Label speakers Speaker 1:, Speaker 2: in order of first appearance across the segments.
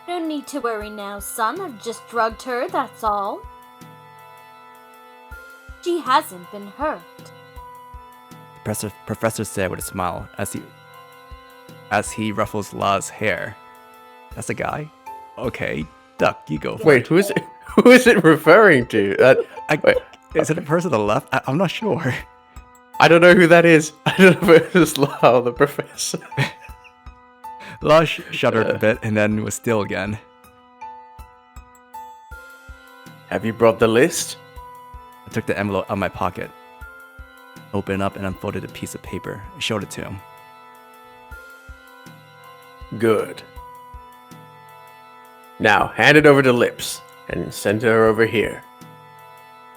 Speaker 1: No need to worry now, son. I've just drugged her, that's all. She hasn't been hurt.
Speaker 2: The professor said with a smile as he ruffles La's hair. That's a guy? Okay, Duck, you go.
Speaker 3: Wait, who is it? Who is it referring to? Wait,
Speaker 2: is it a person on the left? I'm not sure.
Speaker 3: I don't know who that is. I don't know if it's Lyle, the professor.
Speaker 2: La shuddered a bit and then was still again.
Speaker 3: Have you brought the list?
Speaker 2: I took the envelope out of my pocket, opened it up and unfolded a piece of paper. I showed it to him.
Speaker 3: Good. Now, hand it over to Lips, and send her over here.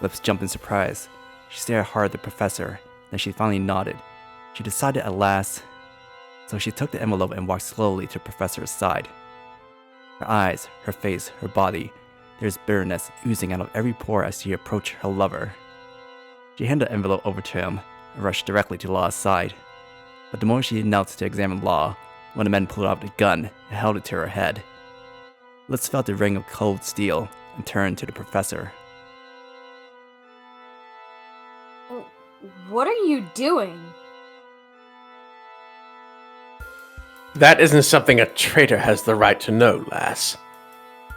Speaker 2: Lips jumped in surprise. She stared hard at the professor, then she finally nodded. She decided at last, so she took the envelope and walked slowly to the professor's side. Her eyes, her face, her body, there's bitterness oozing out of every pore as she approached her lover. She handed the envelope over to him and rushed directly to Law's side. But the moment she knelt to examine Law, one of the men pulled out a gun and held it to her head. Lips felt the ring of cold steel and turned to the professor.
Speaker 1: What are you doing?
Speaker 3: That isn't something a traitor has the right to know, lass.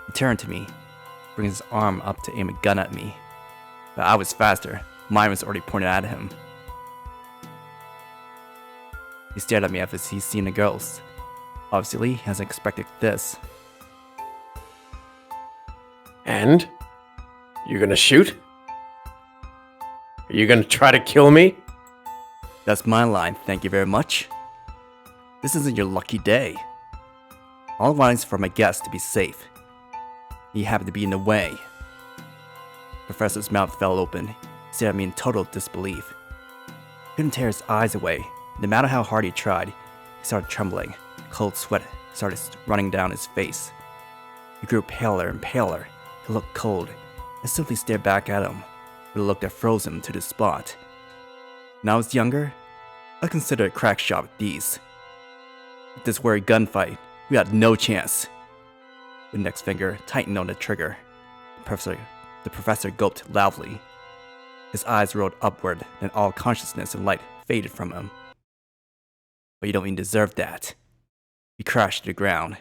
Speaker 2: He turned to me, brings his arm up to aim a gun at me. But I was faster. Mine was already pointed at him. He stared at me as if he's seen a ghost. Obviously, he hasn't expected this.
Speaker 3: And? You gonna shoot? Are you gonna try to kill me?
Speaker 2: That's my line, thank you very much. This isn't your lucky day. All I want is for my guests to be safe. You happen to be in the way. Professor's mouth fell open. He stared at me in total disbelief. He couldn't tear his eyes away. No matter how hard he tried, he started trembling. Cold sweat started running down his face. He grew paler and paler. He looked cold and simply stared back at him with a look that froze him to the spot. When I was younger, I considered a crack shot with these. If this were a gunfight, we had no chance. The next finger tightened on the trigger. The professor gulped loudly. His eyes rolled upward, and all consciousness and light faded from him. But you don't even deserve that. He crashed to the ground.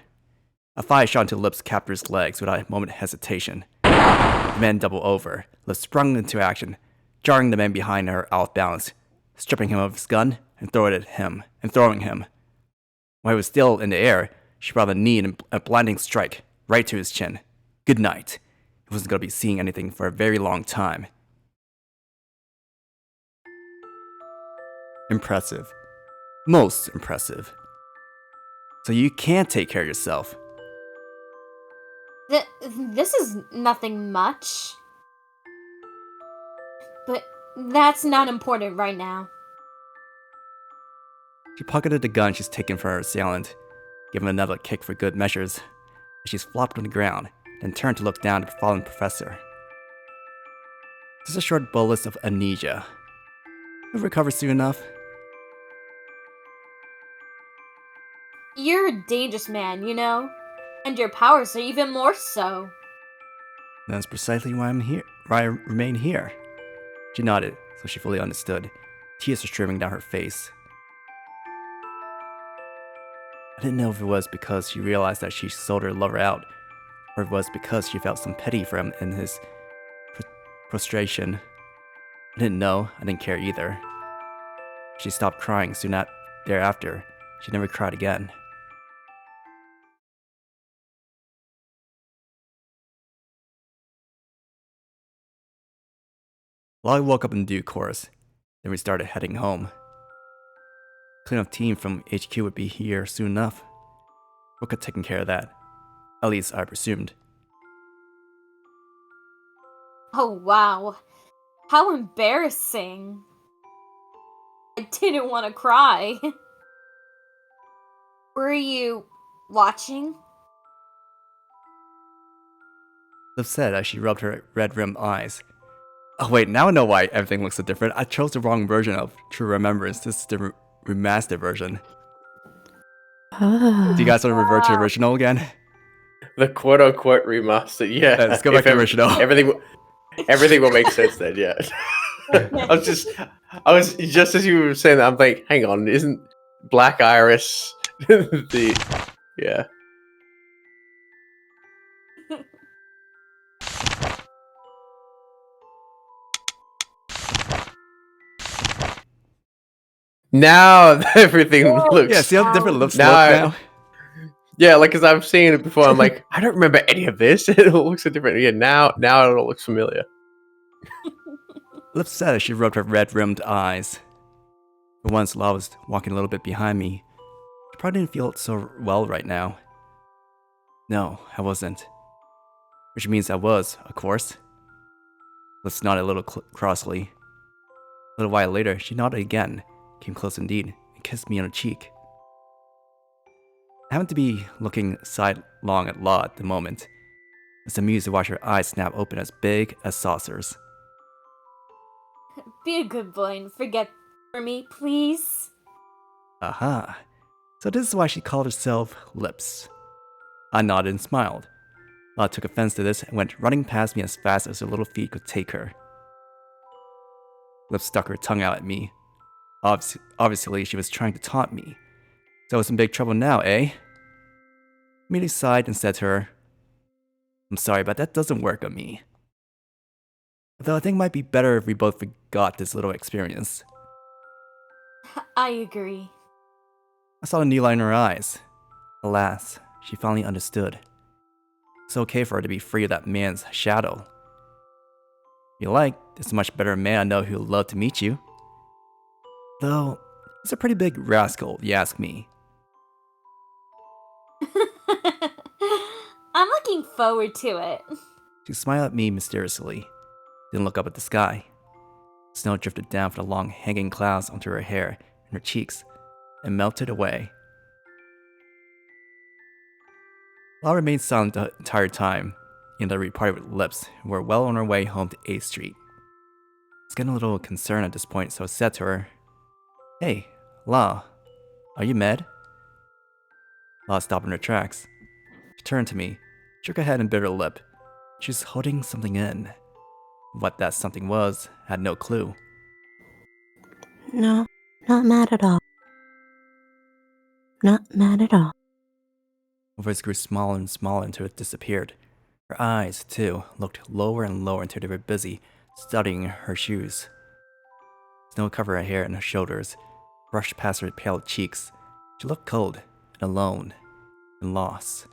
Speaker 2: A fire shot into Lip's captor's legs without a moment of hesitation. The man doubled over. Lip sprung into action, jarring the man behind her out of balance, stripping him of his gun and throwing him. While he was still in the air, she brought a knee and a blinding strike right to his chin. Good night. He wasn't going to be seeing anything for a very long time. Impressive. Most impressive. So you can take care of yourself.
Speaker 1: This is nothing much. But that's not important right now.
Speaker 2: She pocketed the gun she's taken from her assailant, giving another kick for good measures. She's flopped on the ground, then turned to look down at the fallen professor. Just a short bolus of amnesia. You'll recover soon enough.
Speaker 1: You're a dangerous man, you know? And your powers are even more so.
Speaker 2: That's precisely why I'm here. Why I remain here. She nodded, so she fully understood. Tears were streaming down her face. I didn't know if it was because she realized that she sold her lover out, or if it was because she felt some pity for him in his prostration. I didn't know. I didn't care either. She stopped crying soon thereafter. She never cried again. Lolly woke up in due course. Then we started heading home. Cleanup team from HQ would be here soon enough. Rook had taken care of that. At least I presumed.
Speaker 1: Oh wow. How embarrassing. I didn't want to cry. Were you watching?
Speaker 2: Liv said as she rubbed her red-rimmed eyes. Oh wait, now I know why everything looks so different. I chose the wrong version of True Remembrance. This is the remastered version. Do you guys want to revert to the original again?
Speaker 3: The quote-unquote remaster. Yeah.
Speaker 2: Let's go back
Speaker 3: if
Speaker 2: to the
Speaker 3: ev-
Speaker 2: original.
Speaker 3: everything will make sense then. Yeah. I was just as you were saying that. I'm like, hang on, isn't Black Iris the? Yeah. Now everything
Speaker 1: Yeah,
Speaker 2: Yeah,
Speaker 3: looks.
Speaker 2: see how different lips
Speaker 3: Now,
Speaker 2: look now?
Speaker 3: yeah, like because I've seen it before. I'm like, I don't remember any of this. It all looks so different. Yeah, now it all looks familiar.
Speaker 2: Lips said as she rubbed her red-rimmed eyes. For once, La was walking a little bit behind me. She probably didn't feel so well right now. No, I wasn't. Which means I was, of course. Lips nodded a little crossly. A little while later, she nodded again, came close indeed, and kissed me on the cheek. I happened to be looking sidelong at La at the moment. I was amused to watch her eyes snap open as big as saucers.
Speaker 1: Be a good boy and forget for me, please.
Speaker 2: Aha. So this is why she called herself Lips. I nodded and smiled. La took offense to this and went running past me as fast as her little feet could take her. Lips stuck her tongue out at me. Obviously, she was trying to taunt me. So I was in big trouble now, eh? Immediately sighed and said to her, I'm sorry, but that doesn't work on me. Though I think it might be better if we both forgot this little experience.
Speaker 1: I agree.
Speaker 2: I saw the new light in her eyes. Alas, she finally understood. It's okay for her to be free of that man's shadow. If you like, there's a much better man I know who'd love to meet you. Though, he's a pretty big rascal, if you ask me.
Speaker 1: I'm looking forward to it.
Speaker 2: She smiled at me mysteriously, then looked up at the sky. Snow drifted down from the long hanging clouds onto her hair and her cheeks, and melted away. La remained silent the entire time, and we parted with Lips and were well on our way home to 8th Street. I was getting a little concerned at this point, so I said to her, Hey, La, are you mad? La stopped in her tracks. She turned to me, shook her head and bit her lip. She was holding something in. What that something was, I had no clue.
Speaker 4: No, not mad at all. Not mad at all.
Speaker 2: Her voice grew smaller and smaller until it disappeared. Her eyes, too, looked lower and lower until they were busy studying her shoes. Snow covered her hair and her shoulders, brushed past her pale cheeks. She looked cold and alone and lost.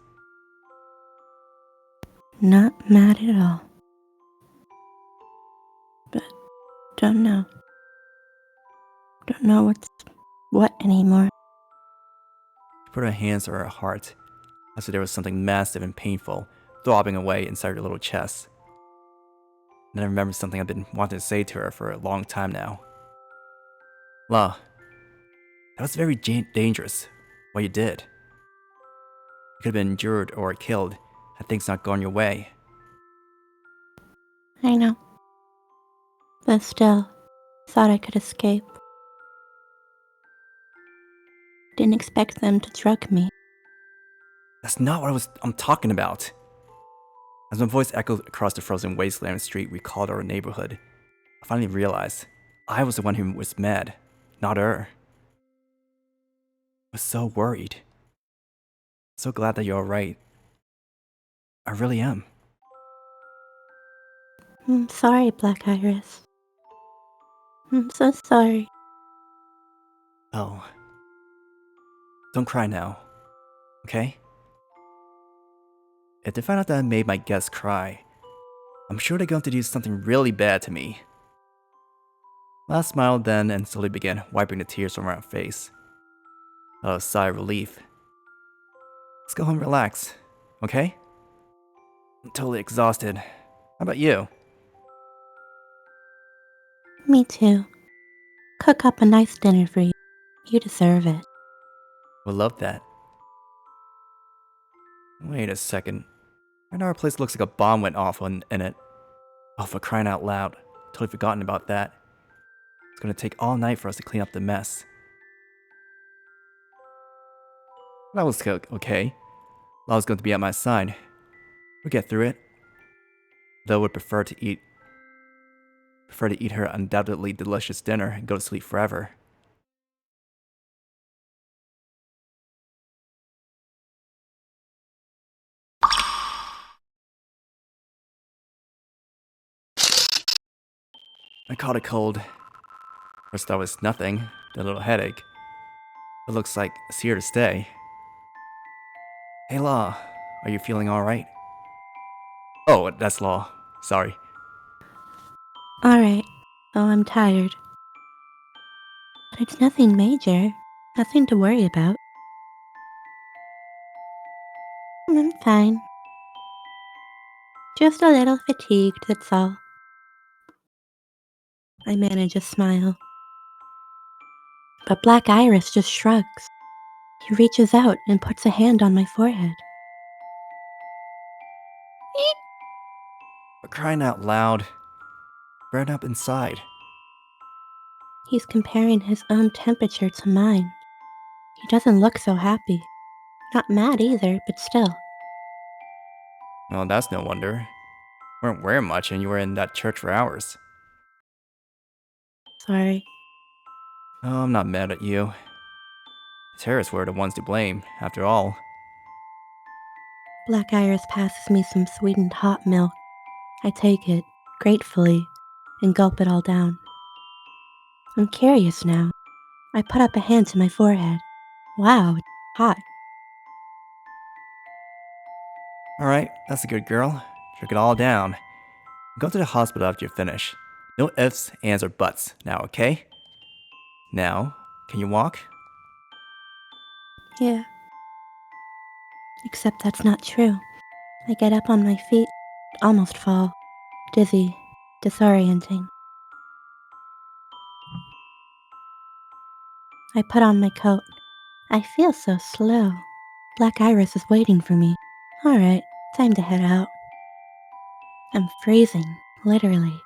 Speaker 4: Not mad at all. But don't know. Don't know what's what anymore.
Speaker 2: She put her hands over her heart, as if there was something massive and painful throbbing away inside her little chest. And I remembered something I've been wanting to say to her for a long time now. La, that was very dangerous, what you did. You could have been injured or killed had things not gone your way.
Speaker 4: I know. But still, thought I could escape. Didn't expect them to drug me.
Speaker 2: That's not what I'm talking about. As my voice echoed across the frozen wasteland street we called our neighborhood, I finally realized I was the one who was mad, not her. I was so worried. So glad that you're alright. I really am.
Speaker 4: I'm sorry, Black Iris. I'm so sorry.
Speaker 2: Oh. Don't cry now, okay? If they find out that I made my guests cry, I'm sure they're going to do something really bad to me. La smiled then and slowly began wiping the tears from her face. A sigh of relief. Let's go home and relax, okay? I'm totally exhausted. How about you?
Speaker 4: Me too. Cook up a nice dinner for you. You deserve it.
Speaker 2: Would love that. Wait a second. Right now our place looks like a bomb went off in it. Oh, for crying out loud. Totally forgotten about that. It's gonna take all night for us to clean up the mess. That was okay. Law's going to be at my side. We'll get through it. Though would prefer to eat her undoubtedly delicious dinner and go to sleep forever. I caught a cold. First I was nothing, then a little headache. It looks like it's here to stay. Hey Law, are you feeling alright? Oh, that's Law. Sorry.
Speaker 4: Alright, oh, I'm tired. But it's nothing major. Nothing to worry about. I'm fine. Just a little fatigued, that's all. I manage a smile. But Black Iris just shrugs. He reaches out and puts a hand on my forehead.
Speaker 2: For crying out loud. Burn up inside.
Speaker 4: He's comparing his own temperature to mine. He doesn't look so happy. Not mad either, but still.
Speaker 2: Well, that's no wonder. Weren't wearing much and you were in that church for hours.
Speaker 4: Sorry.
Speaker 2: Oh, I'm not mad at you. The terrorists were the ones to blame, after all.
Speaker 4: Black Iris passes me some sweetened hot milk. I take it, gratefully, and gulp it all down. I'm curious now. I put up a hand to my forehead. Wow, it's hot.
Speaker 2: Alright, that's a good girl. Drink it all down. Go to the hospital after you finish. No ifs, ands, or buts now, okay? Now, can you walk?
Speaker 4: Yeah. Except that's not true. I get up on my feet, almost fall. Dizzy, disorienting. I put on my coat. I feel so slow. Black Iris is waiting for me. Alright, time to head out. I'm freezing, literally.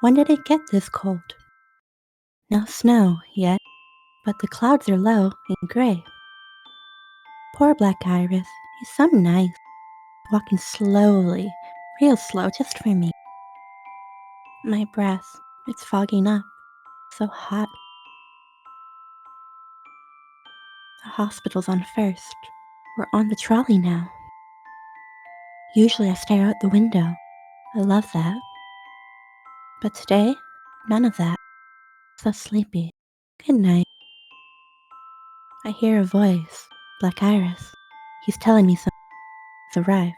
Speaker 4: When did it get this cold? No snow yet, but the clouds are low and gray. Poor Black Iris, he's so nice. Walking slowly, real slow just for me. My breath, it's fogging up. So hot. The hospital's on first. We're on the trolley now. Usually I stare out the window. I love that. But today, none of that. So sleepy. Good night. I hear a voice. Black Iris. He's telling me something's arrived.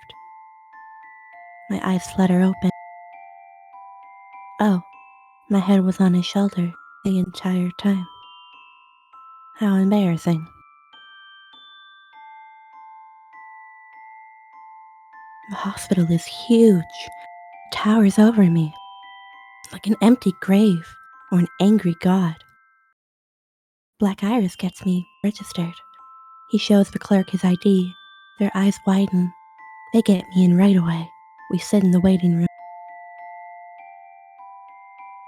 Speaker 4: My eyes flutter open. Oh, my head was on his shoulder the entire time. How embarrassing. The hospital is huge. It towers over me. It's like an empty grave or an angry god. Black Iris gets me registered. He shows the clerk his ID. Their eyes widen. They get me in right away. We sit in the waiting room.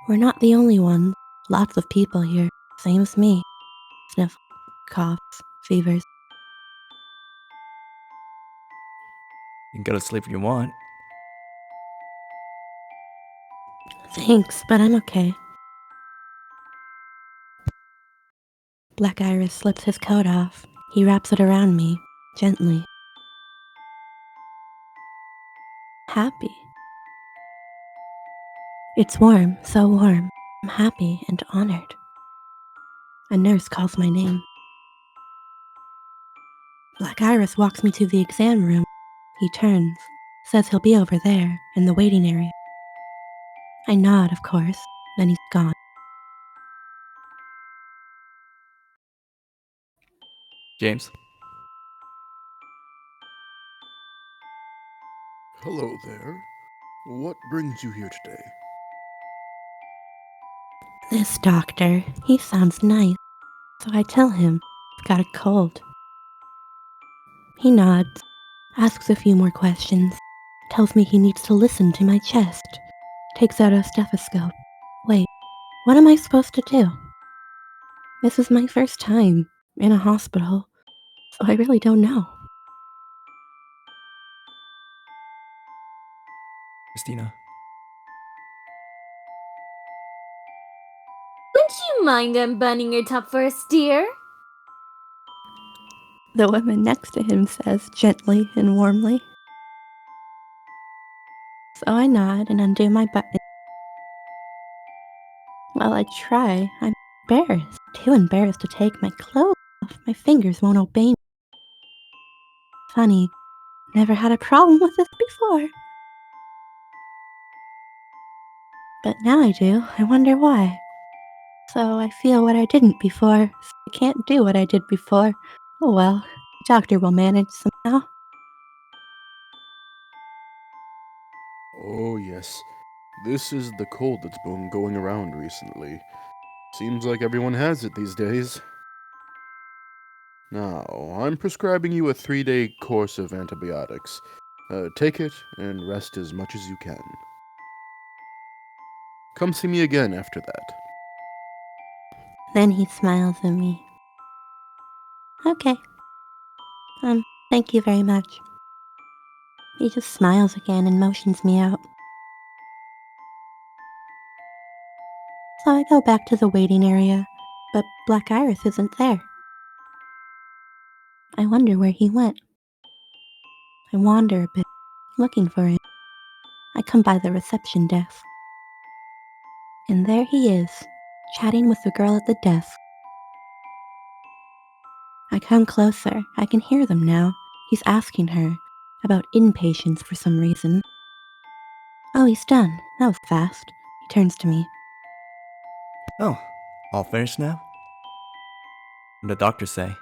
Speaker 4: We're not the only ones. Lots of people here. Same as me. Sniffles, coughs, fevers.
Speaker 2: You can go to sleep if you want.
Speaker 4: Thanks, but I'm okay. Black Iris slips his coat off. He wraps it around me, gently. Happy. It's warm, so warm. I'm happy and honored. A nurse calls my name. Black Iris walks me to the exam room. He turns, says he'll be over there, in the waiting area. I nod, of course, then he's gone.
Speaker 2: James?
Speaker 5: Hello there. What brings you here today?
Speaker 4: This doctor, he sounds nice, so I tell him I've got a cold. He nods, asks a few more questions, tells me he needs to listen to my chest, takes out a stethoscope. Wait, what am I supposed to do? This is my first time in a hospital, so I really don't know.
Speaker 2: Cristina.
Speaker 1: Wouldn't you mind unbuttoning your top first, dear?
Speaker 4: The woman next to him says gently and warmly. So I nod and undo my button. While I try, I'm embarrassed, too embarrassed to take my clothes off. My fingers won't obey me. Funny, never had a problem with this before. But now I do. I wonder why. So I feel what I didn't before, so I can't do what I did before. Oh well, doctor will manage somehow.
Speaker 5: Oh, yes. This is the cold that's been going around recently. Seems like everyone has it these days. Now, I'm prescribing you a 3-day course of antibiotics. Take it and rest as much as you can. Come see me again after that.
Speaker 4: Then he smiles at me. Okay. Thank you very much. He just smiles again and motions me out. So I go back to the waiting area, but Black Iris isn't there. I wonder where he went. I wander a bit, looking for him. I come by the reception desk. And there he is, chatting with the girl at the desk. I come closer. I can hear them now. He's asking her about inpatients for some reason. Oh, he's done. That was fast. He turns to me.
Speaker 2: Oh, all finished now? What did the doctor say?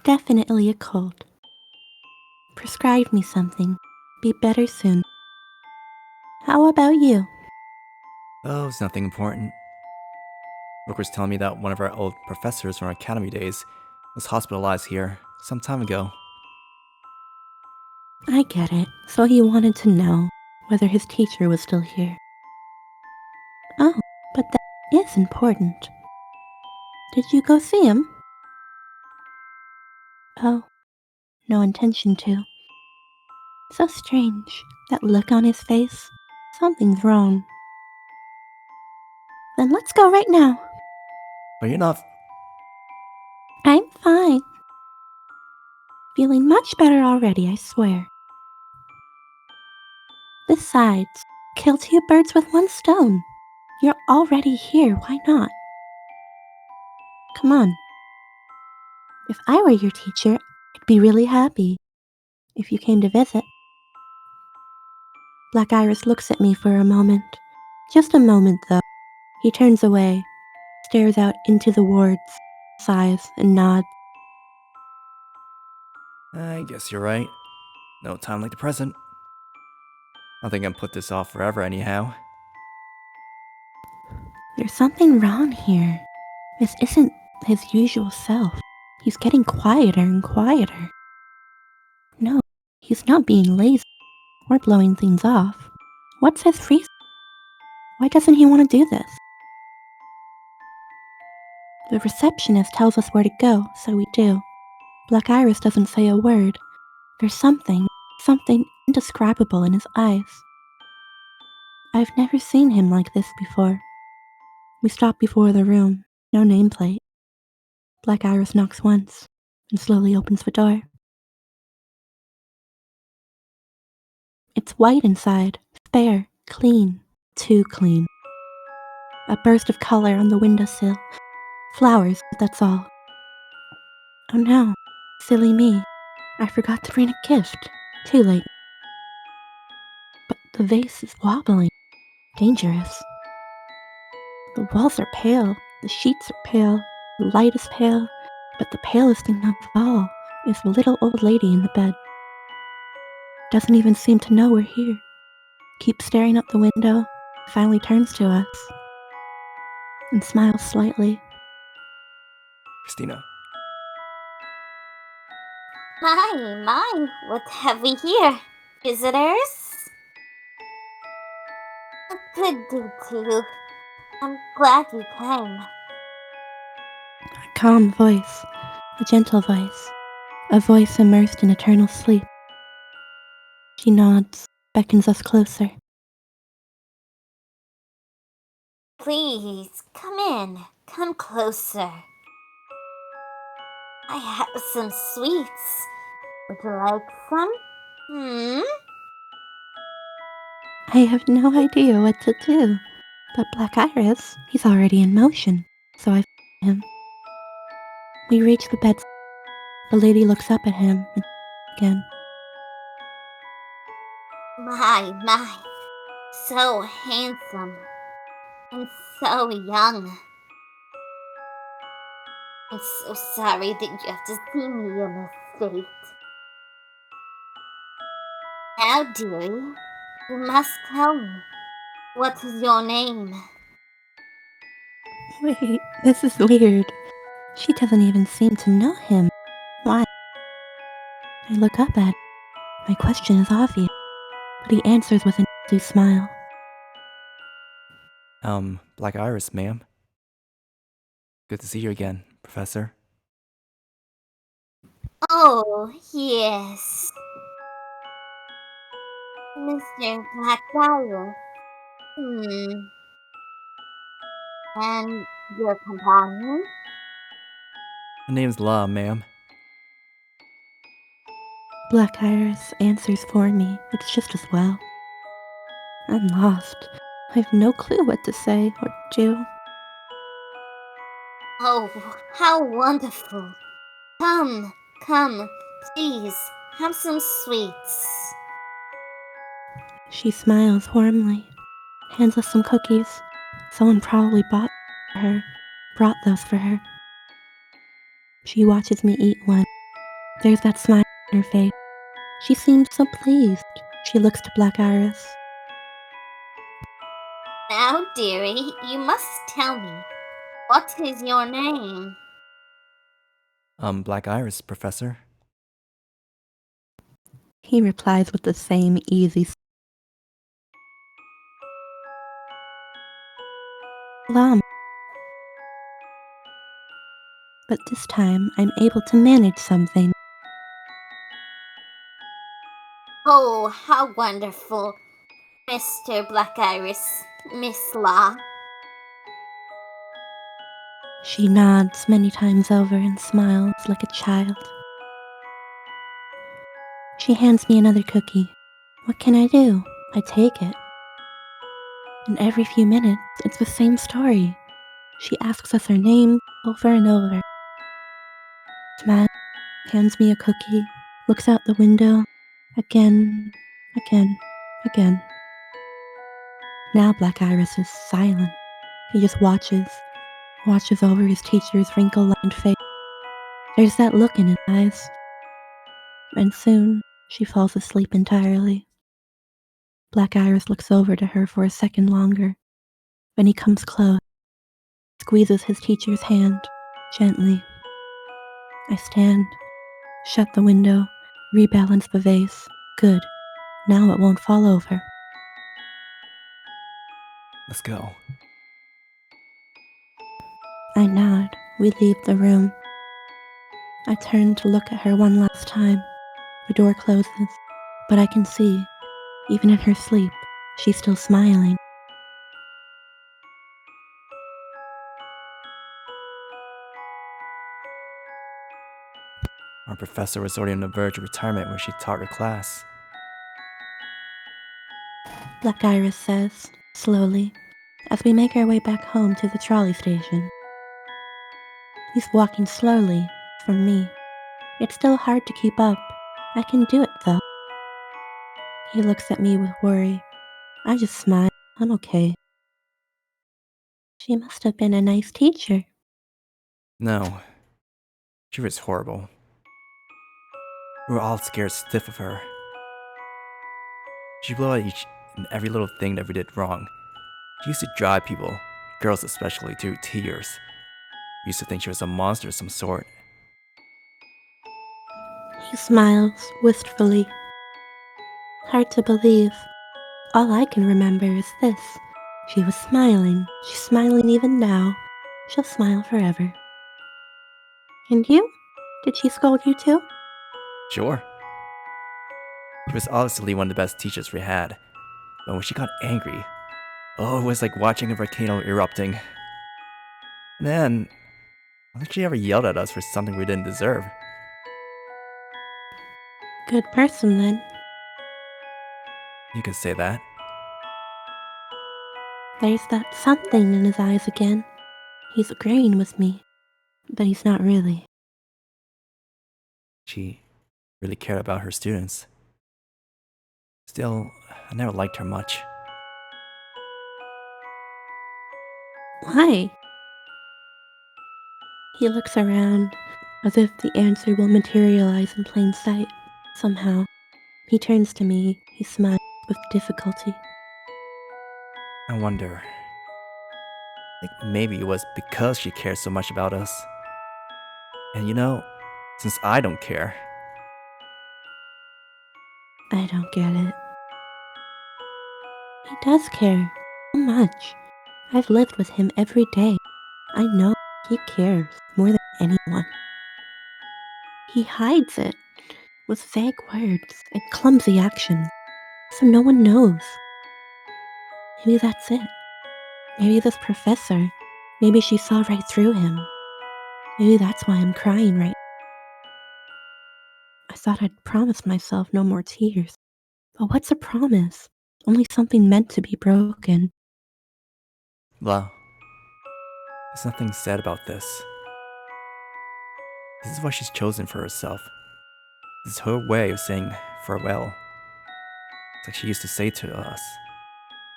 Speaker 4: Definitely a cold. Prescribed me something. Be better soon. How about you?
Speaker 2: Oh, it's nothing important. Rook was telling me that one of our old professors from our academy days was hospitalized here some time ago.
Speaker 4: I get it. So he wanted to know whether his teacher was still here. Oh, but that is important. Did you go see him? Oh, no intention to. So strange. That look on his face. Something's wrong. Then let's go right now.
Speaker 2: But you're not.
Speaker 4: I'm fine. Feeling much better already, I swear. Besides, kill 2 birds with 1 stone. You're already here, why not? Come on. If I were your teacher, I'd be really happy if you came to visit. Black Iris looks at me for a moment. Just a moment, though. He turns away, stares out into the wards, sighs, and nods.
Speaker 2: I guess you're right. No time like the present. I think I can put this off forever anyhow.
Speaker 4: There's something wrong here. This isn't his usual self. He's getting quieter and quieter. No, he's not being lazy or blowing things off. What's his reason? Why doesn't he want to do this? The receptionist tells us where to go, so we do. Black Iris doesn't say a word. There's something indescribable in his eyes. I've never seen him like this before. We stop before the room, no nameplate. Black Iris knocks once, and slowly opens the door. It's white inside, fair, clean, too clean. A burst of color on the windowsill. Flowers, but that's all. Oh no, silly me. I forgot to bring a gift. Too late. But the vase is wobbling. Dangerous. The walls are pale, the sheets are pale, the light is pale, but the palest thing of all is the little old lady in the bed. Doesn't even seem to know we're here. Keeps staring out the window, finally turns to us, and smiles slightly.
Speaker 2: Cristina.
Speaker 1: My, what have we here? Visitors? Good day to you. I'm glad you came.
Speaker 4: A calm voice, a gentle voice, a voice immersed in eternal sleep. She nods. beckons us closer.
Speaker 1: Please, come in. Come closer. I have some sweets. Would you like some?
Speaker 4: I have no idea what to do, but Black Iris, he's already in motion, so I him. We reach the bed. The lady looks up at him again.
Speaker 1: My. So handsome. And so young. I'm so sorry that you have to see me in this state. Now, dearie, you must tell me. What is your name?
Speaker 4: Wait, this is weird. She doesn't even seem to know him. Why? I look up at him. My question is obvious, but he answers with an easy smile.
Speaker 2: Black Iris, ma'am. Good to see you again, Professor.
Speaker 1: Oh, yes. Mr. Blackfire. And your companion?
Speaker 2: My name's La, ma'am.
Speaker 4: Black Iris answers for me. It's just as well. I'm lost. I have no clue what to say or do.
Speaker 1: Oh, how wonderful. Come, please, have some sweets.
Speaker 4: She smiles warmly, hands us some cookies. Someone probably brought those for her. She watches me eat one. There's that smile on her face. She seems so pleased. She looks to Black Iris.
Speaker 1: Now, dearie, you must tell me. What is your name?
Speaker 2: Black Iris, Professor.
Speaker 4: He replies with the same easy salam. But this time, I'm able to manage something.
Speaker 1: Oh, how wonderful. Mr. Black Iris, Miss La.
Speaker 4: She nods many times over and smiles like a child. She hands me another cookie. What can I do? I take it. And every few minutes, it's the same story. She asks us our name over and over. Smiles, hands me a cookie, looks out the window, again. Now Black Iris is silent. He just watches over his teacher's wrinkle-lined face. There's that look in his eyes. And soon, she falls asleep entirely. Black Iris looks over to her for a second longer. Then he comes close, squeezes his teacher's hand, gently. I stand, shut the window, rebalance the vase. Good. Now it won't fall over.
Speaker 2: Let's go.
Speaker 4: I nod. We leave the room. I turn to look at her one last time. The door closes, but I can see, even in her sleep, she's still smiling.
Speaker 2: Our professor was already on the verge of retirement when she taught her class.
Speaker 4: Black Iris says, slowly, as we make our way back home to the trolley station. He's walking slowly, from me. It's still hard to keep up. I can do it, though. He looks at me with worry. I just smile. I'm okay. She must have been a nice teacher.
Speaker 2: No. She was horrible. We were all scared stiff of her. She blew out each and every little thing that we did wrong. She used to drive people, girls especially, to tears. We used to think she was a monster of some sort.
Speaker 4: He smiles, wistfully. Hard to believe. All I can remember is this. She was smiling. She's smiling even now. She'll smile forever. And you? Did she scold you too?
Speaker 2: Sure. She was obviously one of the best teachers we had, but when she got angry, oh, it was like watching a volcano erupting. And then, I don't think she ever yelled at us for something we didn't deserve.
Speaker 4: Good person, then.
Speaker 2: You could say that.
Speaker 4: There's that something in his eyes again. He's agreeing with me, but he's not really.
Speaker 2: She really cared about her students. Still, I never liked her much.
Speaker 4: Why? He looks around, as if the answer will materialize in plain sight. Somehow, he turns to me, he smiles with difficulty.
Speaker 2: I wonder. I think maybe it was because she cared so much about us. And you know, since I don't care,
Speaker 4: I don't get it. He does care. So much. I've lived with him every day. I know he cares more than anyone. He hides it with vague words and clumsy actions, so no one knows. Maybe that's it. Maybe this professor, maybe she saw right through him. Maybe that's why I'm crying right now. I thought I'd promised myself no more tears. But what's a promise? Only something meant to be broken.
Speaker 2: well, there's nothing said about this. This is what she's chosen for herself. This is her way of saying farewell. It's like she used to say to us.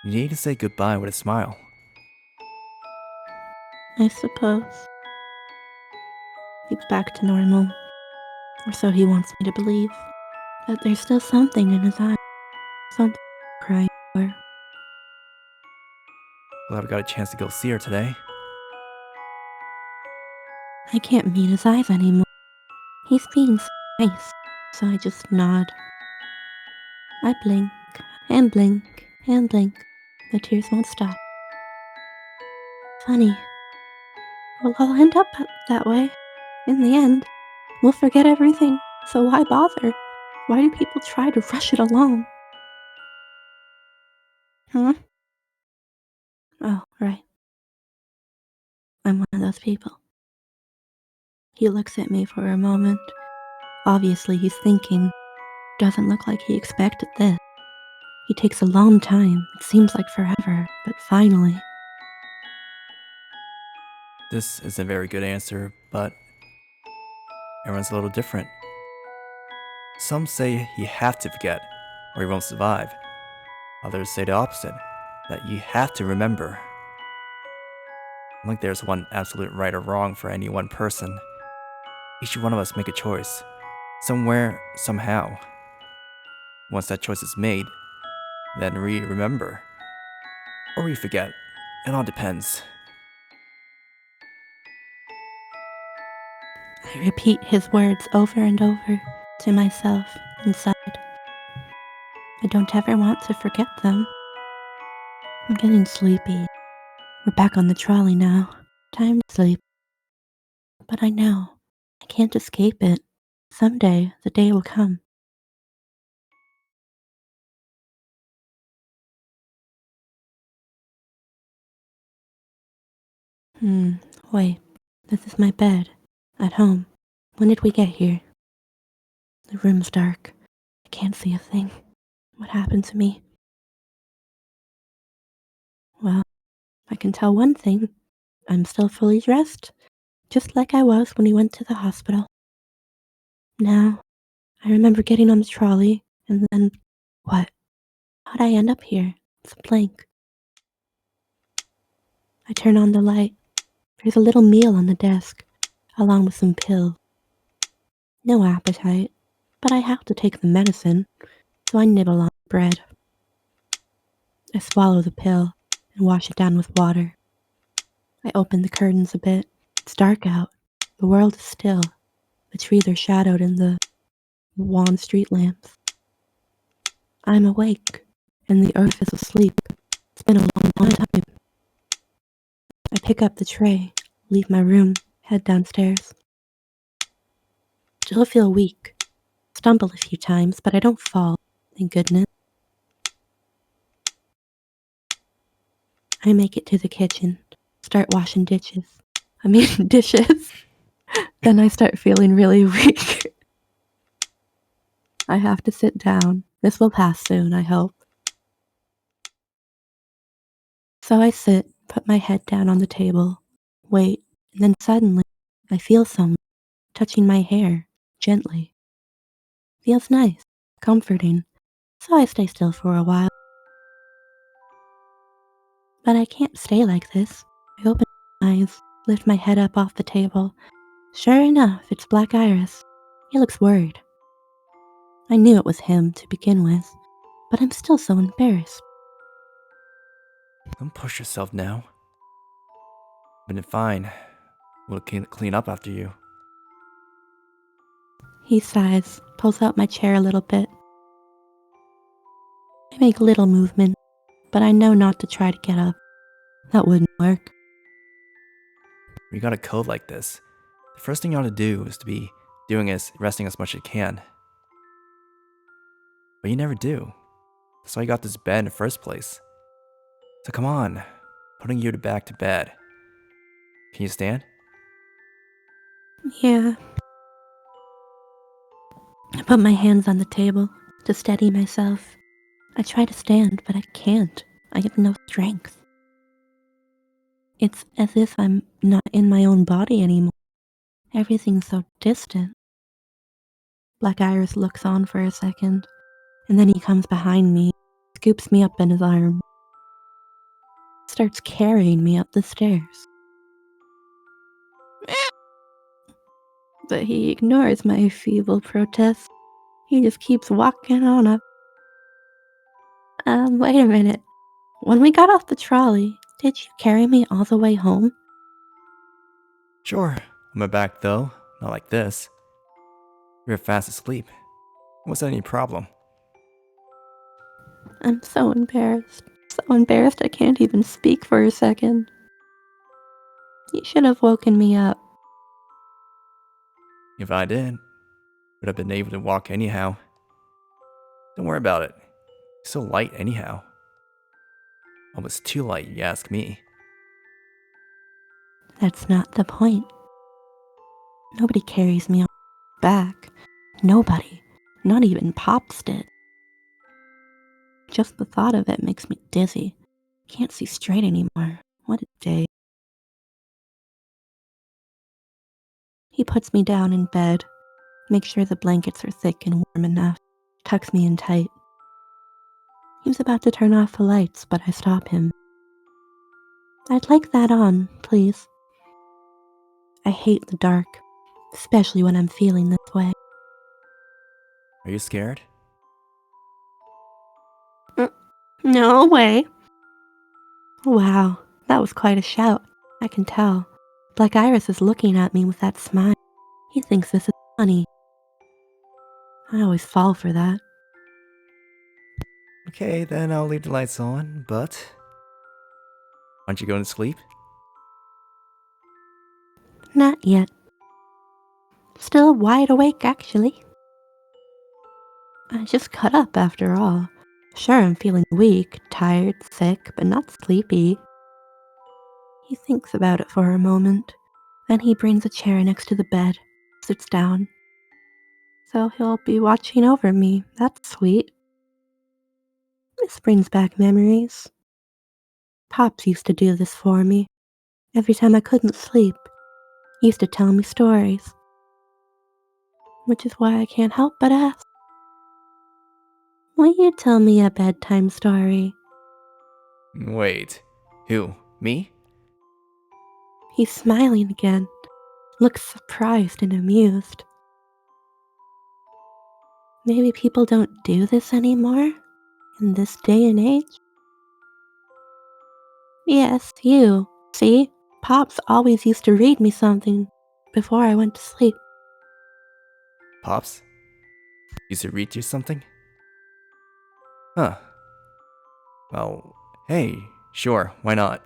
Speaker 2: You need to say goodbye with a smile.
Speaker 4: I suppose. He's back to normal. Or so he wants me to believe. But there's still something in his eyes. Something I'm crying for.
Speaker 2: Glad we got a chance to go see her today.
Speaker 4: I can't meet his eyes anymore. He's being so nice, so I just nod. I blink, and blink, and blink. The tears won't stop. Funny. We'll all end up that way. In the end, we'll forget everything, so why bother? Why do people try to rush it along? Huh? Oh, right. I'm one of those people. He looks at me for a moment. Obviously, he's thinking. Doesn't look like he expected this. He takes a long time. It seems like forever, but finally.
Speaker 2: This is a very good answer, but everyone's a little different. Some say you have to forget, or you won't survive. Others say the opposite, that you have to remember. I don't think there's one absolute right or wrong for any one person. Each one of us make a choice, somewhere, somehow. Once that choice is made, then we remember. Or we forget. It all depends.
Speaker 4: I repeat his words over and over to myself inside. I don't ever want to forget them. I'm getting sleepy. We're back on the trolley now. Time to sleep. But I know I can't escape it. Someday the day will come. Wait. This is my bed. At home. When did we get here? The room's dark. I can't see a thing. What happened to me? Well, I can tell one thing. I'm still fully dressed, just like I was when we went to the hospital. Now, I remember getting on the trolley, and then what? How'd I end up here? It's a blank. I turn on the light. There's a little meal on the desk, along with some pills. No appetite, but I have to take the medicine, so I nibble on the bread. I swallow the pill and wash it down with water. I open the curtains a bit. It's dark out. The world is still. The trees are shadowed in the wan street lamps. I'm awake, and the earth is asleep. It's been a long time. I pick up the tray, leave my room, head downstairs. Still feel weak. Stumble a few times, but I don't fall. Thank goodness. I make it to the kitchen, start washing dishes. Dishes. Then I start feeling really weak. I have to sit down. This will pass soon, I hope. So I sit, put my head down on the table, wait, and then suddenly I feel someone touching my hair, gently. Feels nice, comforting, so I stay still for a while. But I can't stay like this. I open my eyes, lift my head up off the table. Sure enough, it's Black Iris. He looks worried. I knew it was him to begin with, but I'm still so embarrassed.
Speaker 2: Don't push yourself now. But it's fine. We'll clean up after you.
Speaker 4: He sighs, pulls out my chair a little bit. I make little movement, but I know not to try to get up. That wouldn't work.
Speaker 2: When you got a cold like this, the first thing you ought to do is to be resting as much as you can. But you never do. That's why you got this bed in the first place. So come on, putting you back to bed. Can you stand?
Speaker 4: Yeah. I put my hands on the table to steady myself. I try to stand, but I can't. I have no strength. It's as if I'm not in my own body anymore. Everything's so distant. Black Iris looks on for a second, and then he comes behind me, scoops me up in his arms, starts carrying me up the stairs. But he ignores my feeble protests. He just keeps walking on up. Wait a minute. When we got off the trolley, did you carry me all the way home?
Speaker 2: Sure, on my back though, not like this. You were fast asleep. Was that any problem?
Speaker 4: I'm so embarrassed. So embarrassed I can't even speak for a second. You should have woken me up.
Speaker 2: If I did, would have been able to walk anyhow. Don't worry about it. It's so light anyhow. Almost too light, you ask me.
Speaker 4: That's not the point. Nobody carries me on their back. Nobody. Not even Pops did. Just the thought of it makes me dizzy. Can't see straight anymore. What a day. He puts me down in bed, makes sure the blankets are thick and warm enough, tucks me in tight. He was about to turn off the lights, but I stop him. I'd like that on, please. I hate the dark, especially when I'm feeling this way.
Speaker 2: Are you scared?
Speaker 4: No way. Wow, that was quite a shout. I can tell. Black Iris is looking at me with that smile. He thinks this is funny. I always fall for that.
Speaker 2: Okay, then I'll leave the lights on, but... Aren't you going to sleep?
Speaker 4: Not yet. Still wide awake, actually. I just got up after all. Sure, I'm feeling weak, tired, sick, but not sleepy. He thinks about it for a moment. Then he brings a chair next to the bed, sits down. So he'll be watching over me. That's sweet. This brings back memories. Pops used to do this for me. Every time I couldn't sleep, he used to tell me stories. Which is why I can't help but ask. Will you tell me a bedtime story?
Speaker 2: Wait. Who? Me?
Speaker 4: He's smiling again, looks surprised and amused. Maybe people don't do this anymore? In this day and age? Yes, you. See? Pops always used to read me something before I went to sleep.
Speaker 2: Pops? Used to read you something? Huh. Well, hey, sure, why not?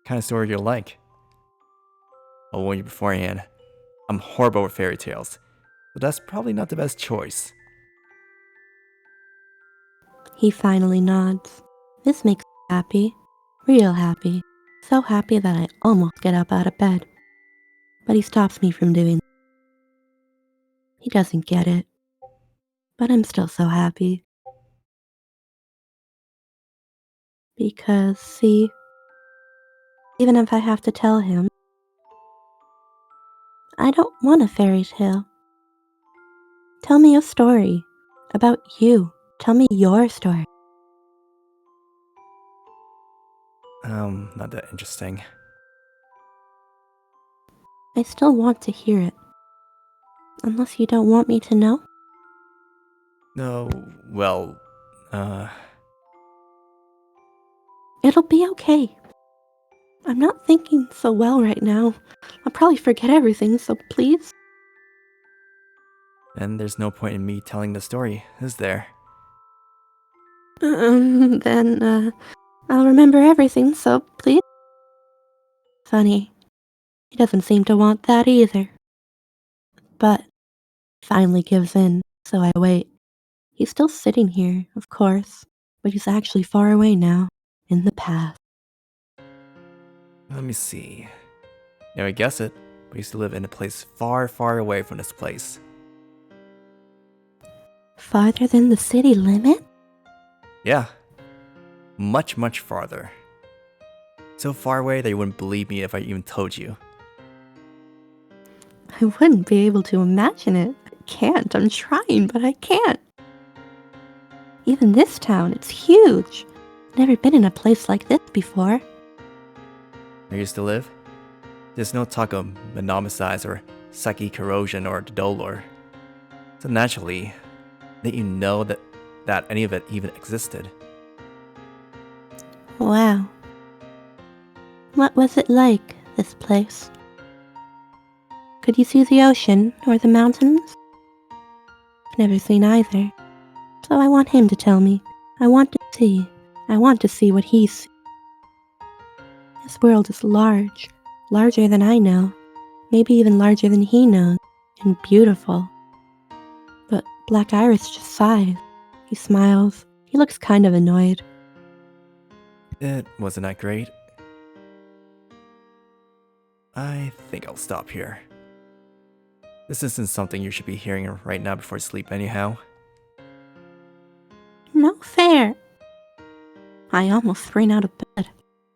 Speaker 2: Kind of story you like. I'll warn you beforehand. I'm horrible with fairy tales, so that's probably not the best choice.
Speaker 4: He finally nods. This makes me happy. Real happy. So happy that I almost get up out of bed. But he stops me from doing that. He doesn't get it. But I'm still so happy. Because, see, even if I have to tell him, I don't want a fairy tale. Tell me a story. About you. Tell me your story.
Speaker 2: Not that interesting.
Speaker 4: I still want to hear it. Unless you don't want me to know?
Speaker 2: No, well,
Speaker 4: It'll be okay. I'm not thinking so well right now. I'll probably forget everything, so please?
Speaker 2: then there's no point in me telling the story, is there?
Speaker 4: Then, I'll remember everything, so please? Funny. He doesn't seem to want that either. But he finally gives in, so I wait. He's still sitting here, of course, but he's actually far away now, in the past.
Speaker 2: Let me see. Now I guess it, but I used to live in a place far, far away from this place.
Speaker 4: Farther than the city limit?
Speaker 2: Yeah. Much, much farther. So far away that you wouldn't believe me if I even told you.
Speaker 4: I wouldn't be able to imagine it. I can't. I'm trying, but I can't. Even this town, it's huge. Never been in a place like this before.
Speaker 2: Where I used to live? There's no talk of monomicize or psychic corrosion or dolor. So naturally, they didn't know that any of it even existed.
Speaker 4: Wow. What was it like, this place? Could you see the ocean or the mountains? I've never seen either. So I want him to tell me. I want to see. I want to see what he sees. This world is large. Larger than I know. Maybe even larger than he knows. And beautiful. But Black Iris just sighs. He smiles. He looks kind of annoyed.
Speaker 2: It wasn't that great. I think I'll stop here. This isn't something you should be hearing right now before sleep anyhow.
Speaker 4: No fair. I almost ran out of bed.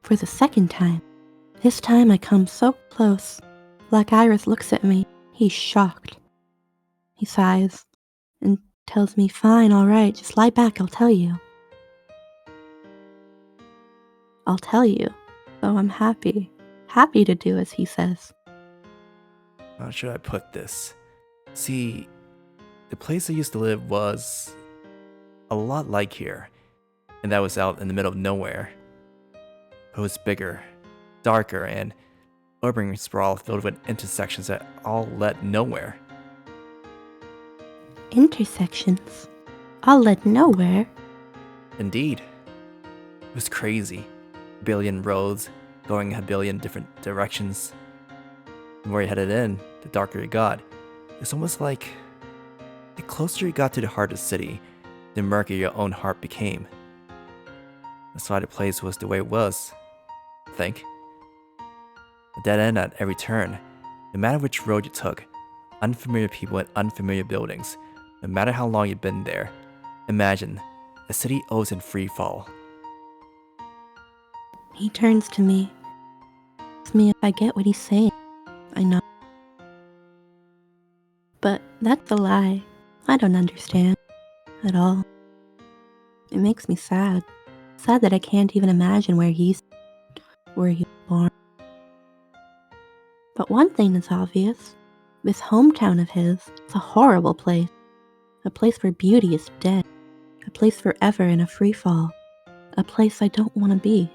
Speaker 4: For the second time. This time I come so close. Black Iris looks at me. He's shocked. He sighs and tells me, fine, alright, just lie back, I'll tell you. I'll tell you. So I'm happy. Happy to do as he says.
Speaker 2: How should I put this? See, the place I used to live was a lot like here, and that was out in the middle of nowhere. It was bigger, darker, and urban sprawl filled with intersections that all led nowhere.
Speaker 4: Intersections? All led nowhere.
Speaker 2: Indeed. It was crazy. A billion roads going a billion different directions. The more you headed in, the darker it got. It's almost like the closer you got to the heart of the city, the murkier your own heart became. That's why the place was the way it was, I think. A dead end at every turn. No matter which road you took, unfamiliar people and unfamiliar buildings, no matter how long you've been there. Imagine, a city always in free fall.
Speaker 4: He turns to me. Asks me if I get what he's saying. I know. But that's a lie. I don't understand. At all. It makes me sad. Sad that I can't even imagine where he was born. But one thing is obvious. This hometown of his is a horrible place. A place where beauty is dead. A place forever in a free fall. A place I don't want to be.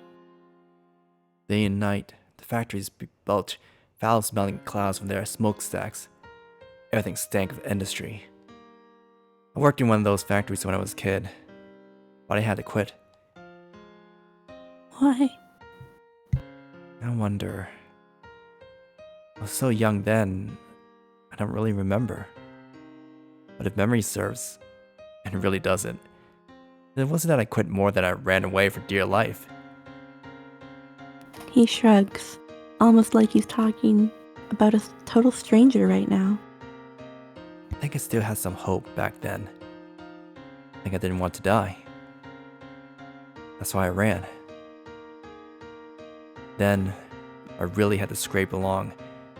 Speaker 2: Day and night, the factories belch foul-smelling clouds from their smokestacks. Everything stank of industry. I worked in one of those factories when I was a kid, but I had to quit.
Speaker 4: Why?
Speaker 2: I wonder. I was so young then, I don't really remember. But if memory serves, and it really doesn't, It wasn't that I quit more than I ran away for dear life.
Speaker 4: He shrugs, almost like he's talking about a total stranger right now.
Speaker 2: I think I still had some hope back then. I think I didn't want to die. That's why I ran. Then, I really had to scrape along,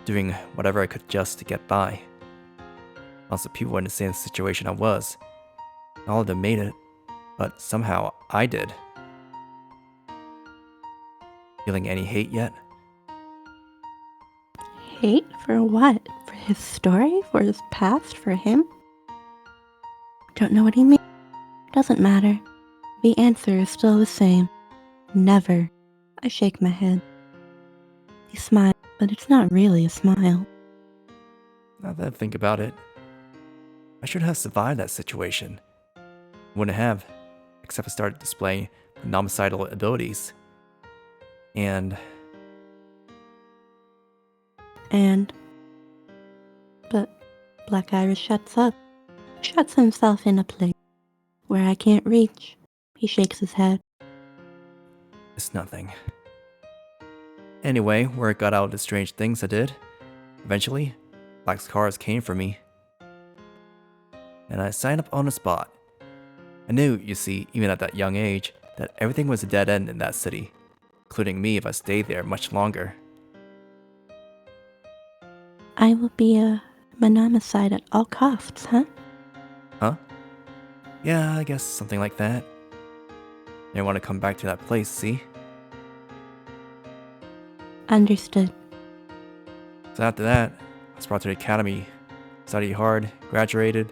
Speaker 2: doing whatever I could just to get by. Lots of people were in the same situation I was. All of them made it, but somehow I did. Feeling any hate yet?
Speaker 4: Hate for what? For his story? For his past? For him? Don't know what he means. Doesn't matter. The answer is still the same. Never. I shake my head. He smiles, but it's not really a smile.
Speaker 2: Now that I think about it, I should have survived that situation. Wouldn't have, except I started displaying homicidal abilities.
Speaker 4: But Black Iris shuts up. Shuts himself in a place where I can't reach. He shakes his head.
Speaker 2: It's nothing. Anyway, word got out of the strange things I did. Eventually, Black's cars came for me. And I signed up on the spot. I knew, you see, even at that young age, that everything was a dead end in that city, including me if I stayed there much longer.
Speaker 4: I will be a monomicide at all costs, huh?
Speaker 2: Huh? Yeah, I guess something like that. I want to come back to that place, see?
Speaker 4: Understood.
Speaker 2: So after that, I was brought to the academy, studied hard, graduated,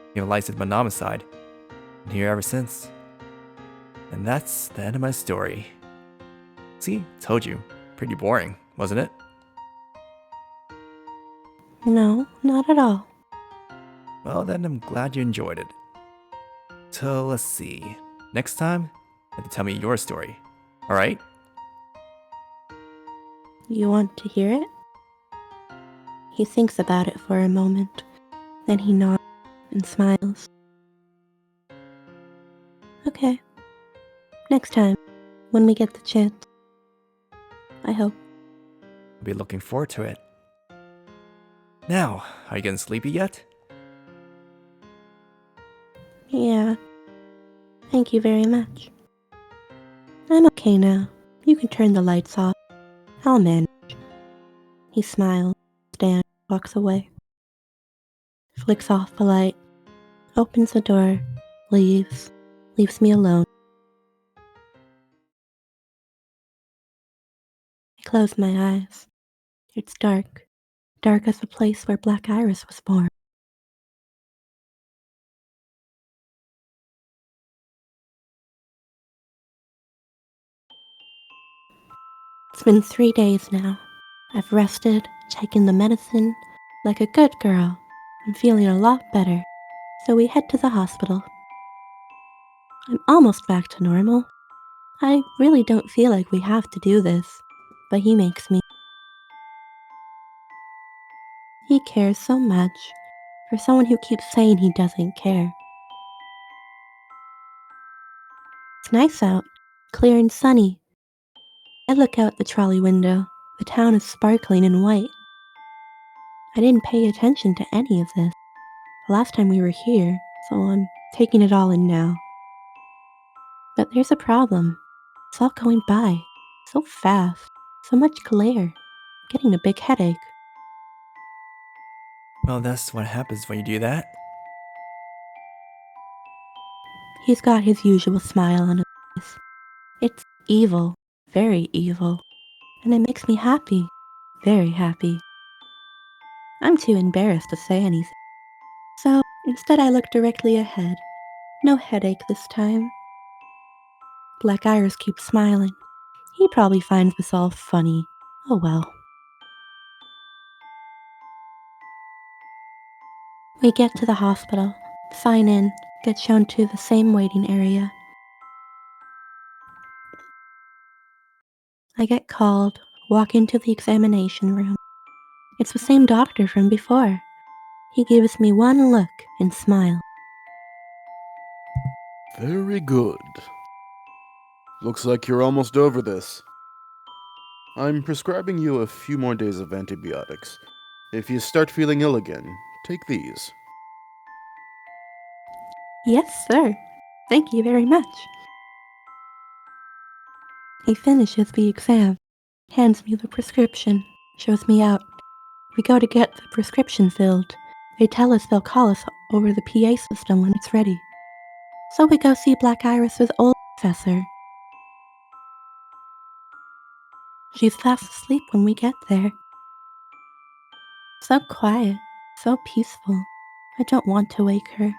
Speaker 2: became a licensed monomicide, and here ever since. And that's the end of my story. See, told you. Pretty boring, wasn't it?
Speaker 4: No, not at all.
Speaker 2: Well, then I'm glad you enjoyed it. So let's see. Next time, you have to tell me your story. Alright?
Speaker 4: You want to hear it? He thinks about it for a moment. Then he nods and smiles. Okay. Next time, when we get the chance. I hope.
Speaker 2: I'll be looking forward to it. Now, are you getting sleepy yet?
Speaker 4: Yeah. Thank you very much. I'm okay now. You can turn the lights off. I'll manage. He smiles, stands, walks away. Flicks off the light, opens the door, leaves me alone. I close my eyes. It's dark. Dark as the place where Black Iris was born. It's been 3 days now. I've rested, taken the medicine. Like a good girl, I'm feeling a lot better. So we head to the hospital. I'm almost back to normal. I really don't feel like we have to do this, but he makes me. He cares so much for someone who keeps saying he doesn't care. It's nice out, clear and sunny. I look out the trolley window. The town is sparkling in white. I didn't pay attention to any of this the last time we were here, so I'm taking it all in now. But there's a problem. It's all going by so fast, so much glare. I'm getting a big headache.
Speaker 2: Well, that's what happens when you do that.
Speaker 4: He's got his usual smile on his face. It's evil, very evil, and it makes me happy, very happy. I'm too embarrassed to say anything. So instead I look directly ahead. No headache this time. Black Iris keeps smiling. He probably finds this all funny. Oh well. We get to the hospital, sign in, get shown to the same waiting area. I get called, walk into the examination room. It's the same doctor from before. He gives me one look and smiles.
Speaker 5: Very good. Looks like you're almost over this. I'm prescribing you a few more days of antibiotics. If you start feeling ill again, take these.
Speaker 4: Yes, sir. Thank you very much. He finishes the exam, hands me the prescription, shows me out. We go to get the prescription filled. They tell us they'll call us over the PA system when it's ready. So we go see Black Iris's old professor. She's fast asleep when we get there. So quiet, so peaceful. I don't want to wake her.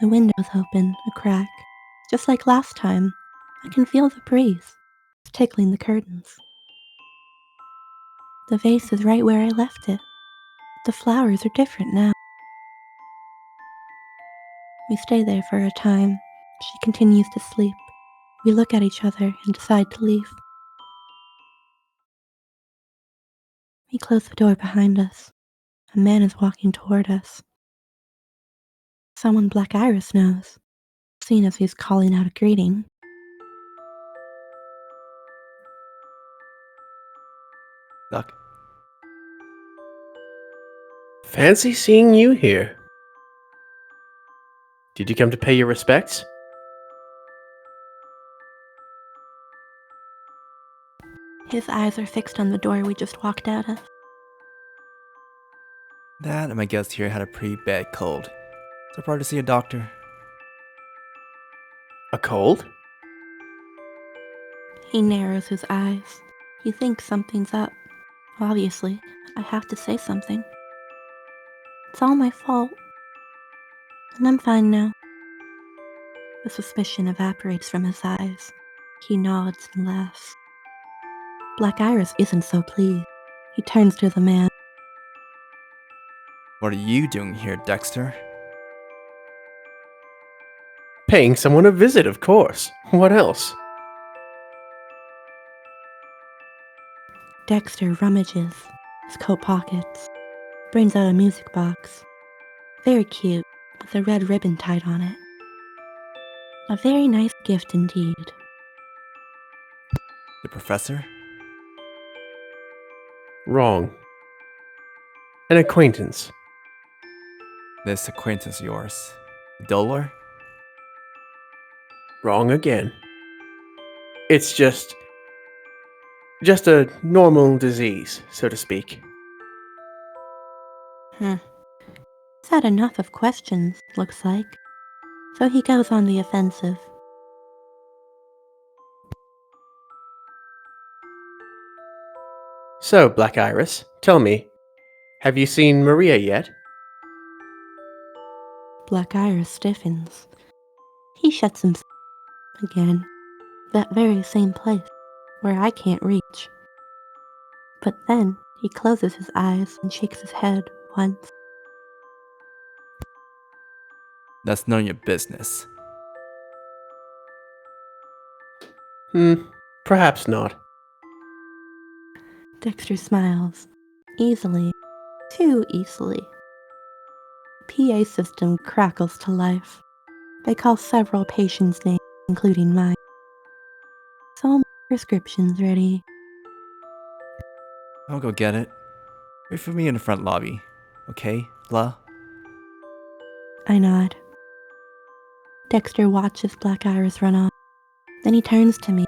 Speaker 4: The window's open, a crack. Just like last time, I can feel the breeze. It's tickling the curtains. The vase is right where I left it. The flowers are different now. We stay there for a time. She continues to sleep. We look at each other and decide to leave. We close the door behind us. A man is walking toward us. Someone Black Iris knows, seeing as he's calling out a greeting.
Speaker 2: Duck.
Speaker 3: Fancy seeing you here. Did you come to pay your respects?
Speaker 4: His eyes are fixed on the door we just walked out of.
Speaker 2: That and my guest here had a pretty bad cold. So probably to see a doctor.
Speaker 3: A cold?
Speaker 4: He narrows his eyes. He thinks something's up. Obviously, I have to say something. It's all my fault. And I'm fine now. The suspicion evaporates from his eyes. He nods and laughs. Black Iris isn't so pleased. He turns to the man.
Speaker 2: What are you doing here, Dexter?
Speaker 3: Paying someone a visit, of course. What else?
Speaker 4: Dexter rummages his coat pockets, brings out a music box. Very cute, with a red ribbon tied on it. A very nice gift indeed.
Speaker 2: The professor?
Speaker 3: Wrong. An acquaintance.
Speaker 2: This acquaintance of yours. The Dolor?
Speaker 3: Wrong again. It's just a normal disease, so to speak.
Speaker 4: He's had enough of questions, looks like. So he goes on the offensive.
Speaker 3: So, Black Iris, tell me, have you seen Maria yet?
Speaker 4: Black Iris stiffens. He shuts himself again. That very same place, where I can't reach. But then he closes his eyes and shakes his head once.
Speaker 2: That's none of your business.
Speaker 3: Perhaps not.
Speaker 4: Dexter smiles. Easily. Too easily. PA system crackles to life. They call several patients' names, including mine. So prescriptions ready.
Speaker 2: I'll go get it. Wait for me in the front lobby. Okay, La?
Speaker 4: I nod. Dexter watches Black Iris run off. Then he turns to me.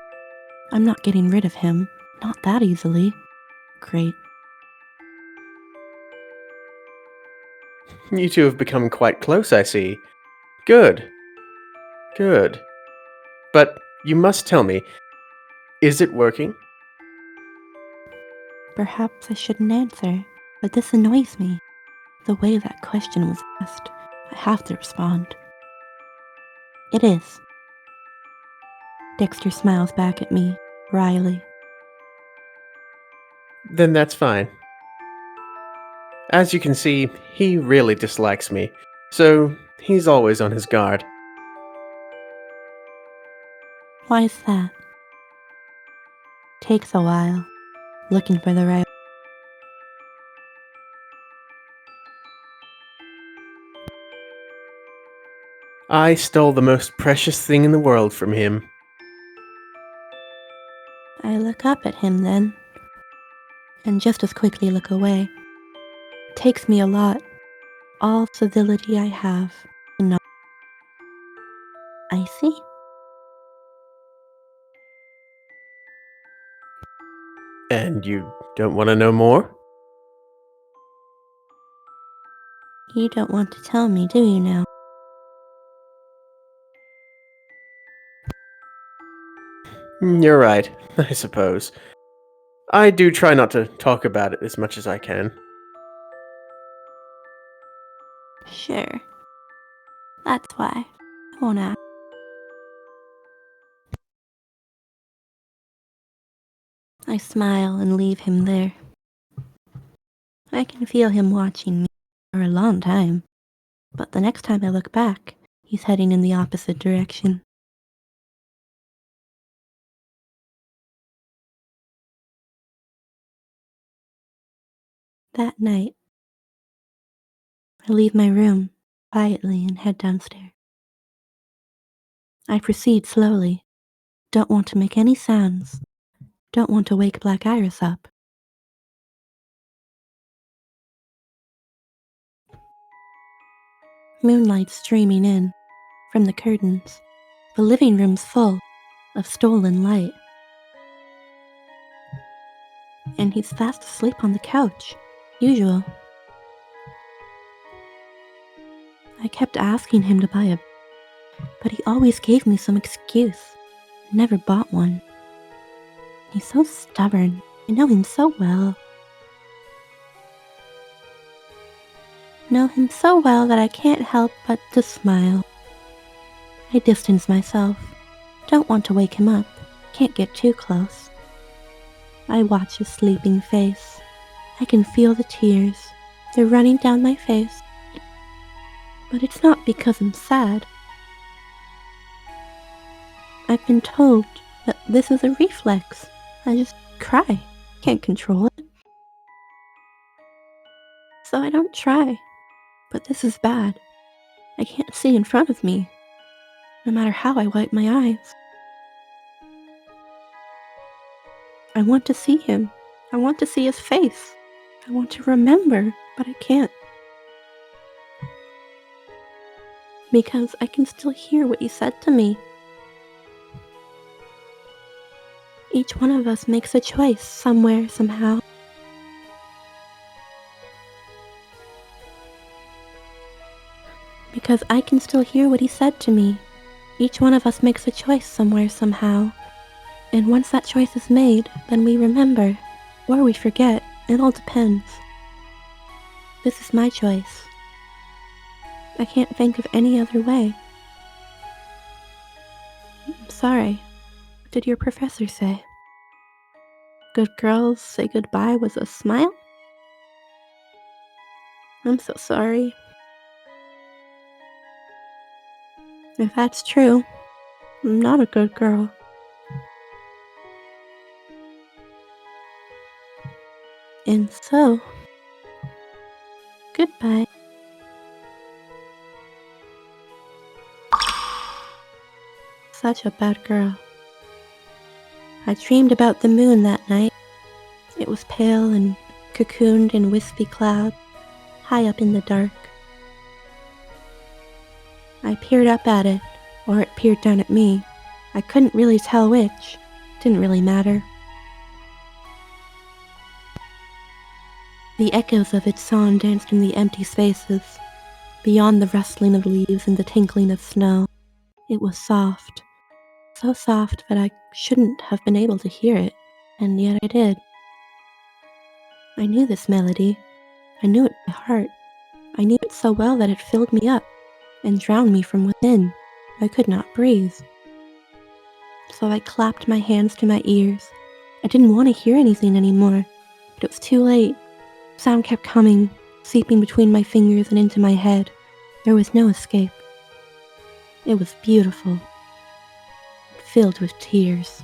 Speaker 4: I'm not getting rid of him. Not that easily. Great.
Speaker 3: You two have become quite close, I see. Good. Good. But you must tell me, is it working?
Speaker 4: Perhaps I shouldn't answer, but this annoys me. The way that question was asked, I have to respond. It is. Dexter smiles back at me, wryly.
Speaker 3: Then that's fine. As you can see, he really dislikes me, so he's always on his guard.
Speaker 4: Why is that? Takes a while, looking for the right.
Speaker 3: I stole the most precious thing in the world from him.
Speaker 4: I look up at him then, and just as quickly look away. It takes me a lot, all civility I have, to know. I see.
Speaker 3: And you don't want to know more?
Speaker 4: You don't want to tell me, do you now?
Speaker 3: You're right, I suppose. I do try not to talk about it as much as I can.
Speaker 4: Sure. That's why. I won't ask. I smile and leave him there. I can feel him watching me for a long time, but the next time I look back, he's heading in the opposite direction. That night, I leave my room quietly and head downstairs. I proceed slowly. Don't want to make any sounds. Don't want to wake Black Iris up. Moonlight streaming in from the curtains. The living room's full of stolen light. And he's fast asleep on the couch. Usual. I kept asking him to buy a, but he always gave me some excuse. Never bought one. He's so stubborn. I know him so well. Know him so well that I can't help but to smile. I distance myself. Don't want to wake him up. Can't get too close. I watch his sleeping face. I can feel the tears. They're running down my face. But it's not because I'm sad. I've been told that this is a reflex. I just cry. Can't control it. So I don't try. But this is bad. I can't see in front of me, no matter how I wipe my eyes. I want to see him. I want to see his face. I want to remember, but I can't. Because I can still hear what he said to me. Each one of us makes a choice somewhere, somehow. Because I can still hear what he said to me. Each one of us makes a choice somewhere, somehow. And once that choice is made, then we remember. Or we forget. It all depends. This is my choice. I can't think of any other way. I'm sorry. What did your professor say? Good girls say goodbye with a smile? I'm so sorry. If that's true, I'm not a good girl. And so, goodbye. Such a bad girl. I dreamed about the moon that night. It was pale and cocooned in wispy cloud, high up in the dark. I peered up at it, or it peered down at me. I couldn't really tell which. Didn't really matter. The echoes of its song danced in the empty spaces, beyond the rustling of leaves and the tinkling of snow. It was soft. So soft that I shouldn't have been able to hear it, and yet I did. I knew this melody. I knew it by heart. I knew it so well that it filled me up and drowned me from within. I could not breathe. So I clapped my hands to my ears. I didn't want to hear anything anymore, but it was too late. Sound kept coming, seeping between my fingers and into my head. There was no escape. It was beautiful, filled with tears.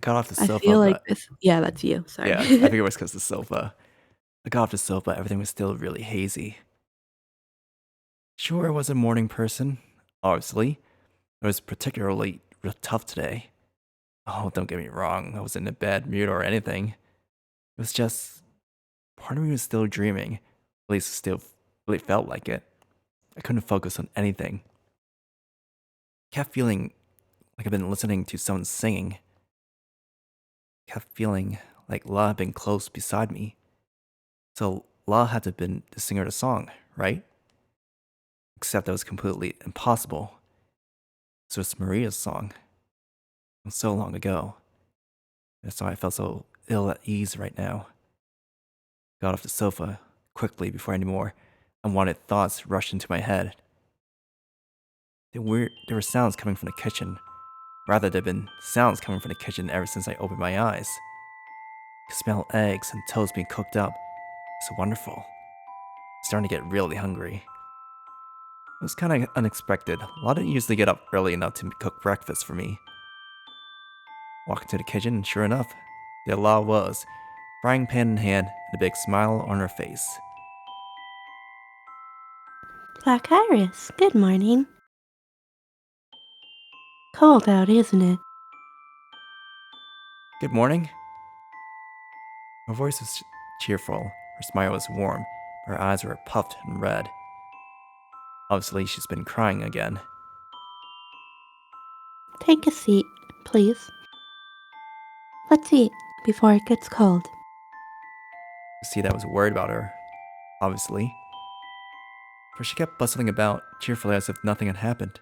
Speaker 2: got off the
Speaker 4: I
Speaker 2: sofa,
Speaker 4: feel like
Speaker 2: but
Speaker 4: this. Yeah, that's you. Sorry.
Speaker 2: yeah, I figured it was because of the sofa. I got off the sofa, everything was still really hazy. Sure, I was a morning person, obviously. It was particularly real tough today. Oh, don't get me wrong, I wasn't in a bad mood or anything. It was just, part of me was still dreaming. At least it still really felt like it. I couldn't focus on anything. I kept feeling like I've been listening to someone singing. I kept feeling like La had been close beside me. So La had to have been the singer of the song, right? Except that was completely impossible. So it's Maria's song. From so long ago. That's why I felt so ill at ease right now. Got off the sofa quickly before any more unwanted thoughts rushed into my head. There were sounds coming from the kitchen. Rather, there have been sounds coming from the kitchen ever since I opened my eyes. I could smell eggs and toast being cooked up. It's wonderful. Starting to get really hungry. It was kind of unexpected. La didn't usually get up early enough to cook breakfast for me. Walked into the kitchen, and sure enough, there La was, frying pan in hand and a big smile on her face.
Speaker 4: Black Iris, good morning. Cold out, isn't it?
Speaker 2: Good morning. Her voice was cheerful, her smile was warm, but her eyes were puffed and red. Obviously, she's been crying again.
Speaker 4: Take a seat, please. Let's eat before it gets cold.
Speaker 2: You see that I was worried about her, obviously. For she kept bustling about, cheerfully as if nothing had happened.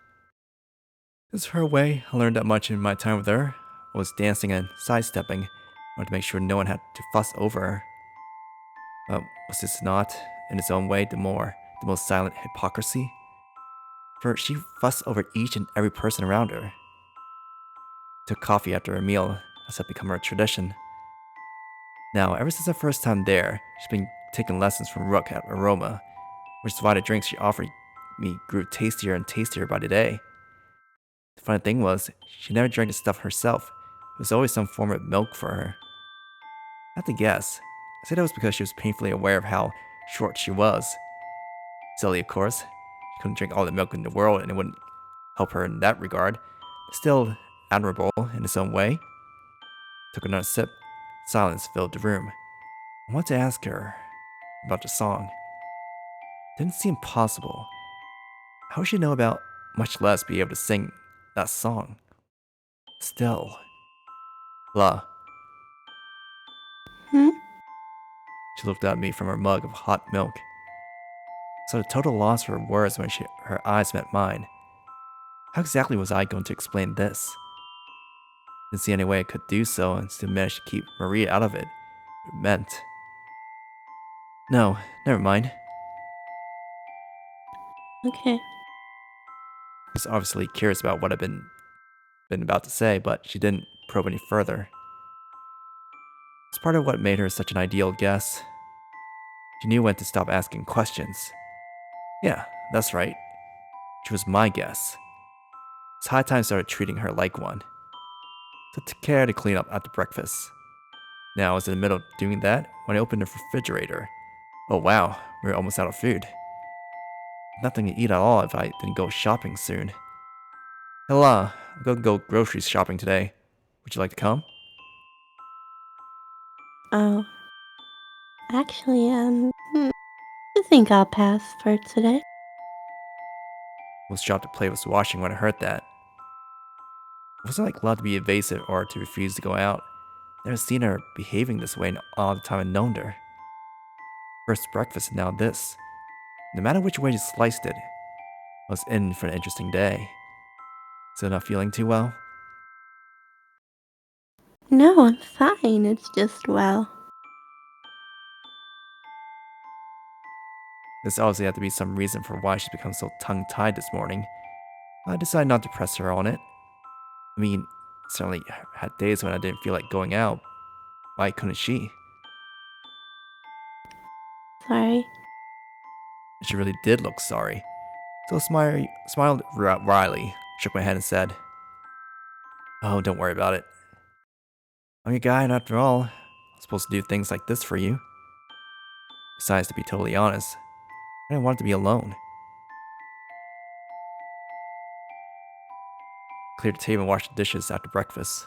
Speaker 2: This is her way. I learned that much in my time with her. I was dancing and sidestepping. I wanted to make sure no one had to fuss over her. But was this not, in its own way, the most silent hypocrisy? For she fussed over each and every person around her. Took coffee after a meal, as had become her tradition. Now, ever since the first time there, she's been taking lessons from Rook at Aroma, which is why the drinks she offered me grew tastier and tastier by the day. The funny thing was, she never drank the stuff herself. It was always some form of milk for her. I have to guess. I say that was because she was painfully aware of how short she was. Silly, of course. She couldn't drink all the milk in the world and it wouldn't help her in that regard. But still admirable in its own way. Took another sip. Silence filled the room. I wanted to ask her about the song. Didn't seem possible. How would she know about, much less be able to sing that song? Still. La.
Speaker 4: Hmm?
Speaker 2: She looked at me from her mug of hot milk. So the total loss of her words when her eyes met mine. How exactly was I going to explain this? Didn't see any way I could do so and still manage to keep Maria out of it. It meant. No, never mind.
Speaker 4: Okay.
Speaker 2: I was obviously curious about what I'd been about to say, but she didn't probe any further. It's part of what made her such an ideal guest. She knew when to stop asking questions. Yeah, that's right. She was my guest. It's high time I started treating her like one. So took care to clean up after breakfast. Now I was in the middle of doing that when I opened the refrigerator. Oh wow, we were almost out of food. Nothing to eat at all if I didn't go shopping soon. Hello, I'm going to go grocery shopping today. Would you like to come?
Speaker 4: Oh, actually, I think I'll pass for today.
Speaker 2: Was shocked the plate was washing when I heard that. I wasn't like allowed to be evasive or to refuse to go out. Never seen her behaving this way in all the time I'd known her. First breakfast and now this. No matter which way you sliced it, I was in for an interesting day. Still not feeling too well?
Speaker 4: No, I'm fine. It's just, well,
Speaker 2: This obviously had to be some reason for why she's become so tongue-tied this morning. I decided not to press her on it. I mean, certainly had days when I didn't feel like going out. Why couldn't she?
Speaker 4: sorry.
Speaker 2: She really did look sorry. So I smiled wryly, shook my head and said, "Oh, don't worry about it." I'm your guy, and after all, I'm supposed to do things like this for you. Besides, to be totally honest, I didn't want to be alone. Cleared the table and washed the dishes after breakfast.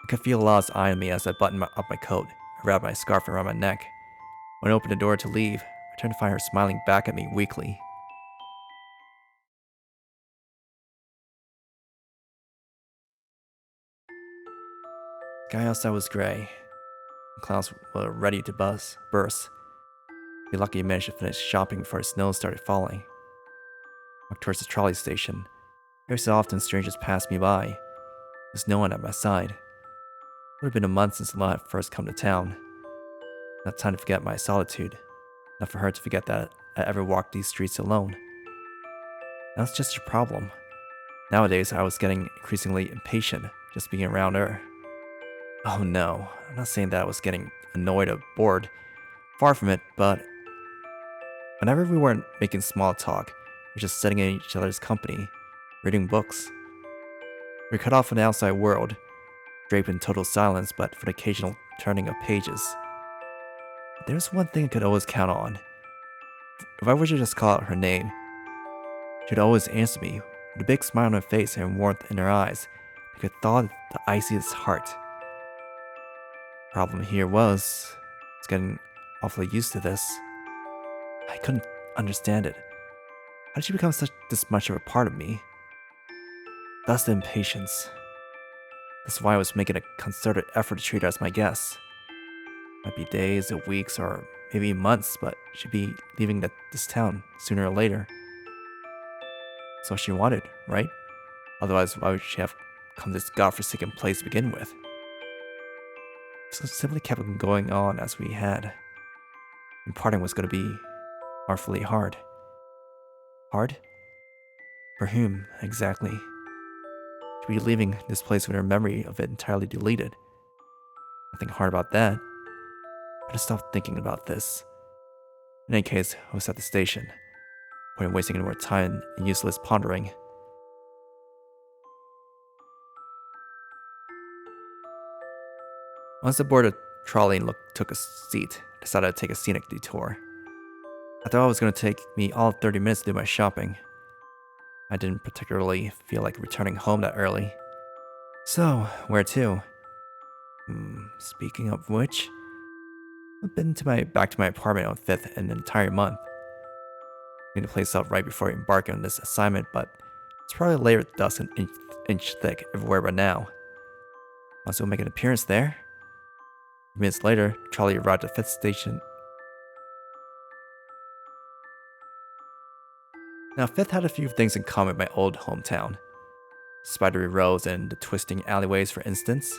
Speaker 2: I could feel Law's eye on me as I buttoned up my coat and wrapped my scarf around my neck. When I opened the door to leave, I turned to find her smiling back at me weakly. The sky outside was gray. The clouds were ready to burst. Be lucky I managed to finish shopping before the snow started falling. I walked towards the trolley station. Every so often, strangers passed me by. There's no one at my side. It would have been a month since Law had first come to town. Not time to forget my solitude. Not for her to forget that I ever walked these streets alone. That's just her problem. Nowadays, I was getting increasingly impatient just being around her. Oh no, I'm not saying that I was getting annoyed or bored. Far from it, but whenever we weren't making small talk, we were just sitting in each other's company, reading books. We were cut off from the outside world, draped in total silence but for the occasional turning of pages. But there was one thing I could always count on. If I were to just call out her name, she'd always answer me with a big smile on her face and warmth in her eyes. I could thaw the iciest heart. Problem here was, I was getting awfully used to this. I couldn't understand it. How did she become this much of a part of me? Thus the impatience. That's why I was making a concerted effort to treat her as my guest. Might be days or weeks or maybe months, but she'd be leaving this town sooner or later. So she wanted, right? Otherwise, why would she have come to this godforsaken place to begin with? So simply kept going on as we had. And parting was going to be awfully hard. Hard? For whom, exactly? To be leaving this place with her memory of it entirely deleted. Nothing hard about that. I just stopped thinking about this. In any case, I was at the station. Point in wasting any more time in useless pondering. Once aboard a trolley and took a seat, I decided to take a scenic detour. I thought it was going to take me all 30 minutes to do my shopping. I didn't particularly feel like returning home that early. So, where to? Speaking of which, I've been back to my apartment on 5th in an entire month. I need to place up right before I embark on this assignment, but it's probably layered with dust an inch thick everywhere by now. Might as well make an appearance there. Minutes later, trolley arrived at 5th station. Now, 5th had a few things in common with my old hometown. Spidery roads and the twisting alleyways, for instance.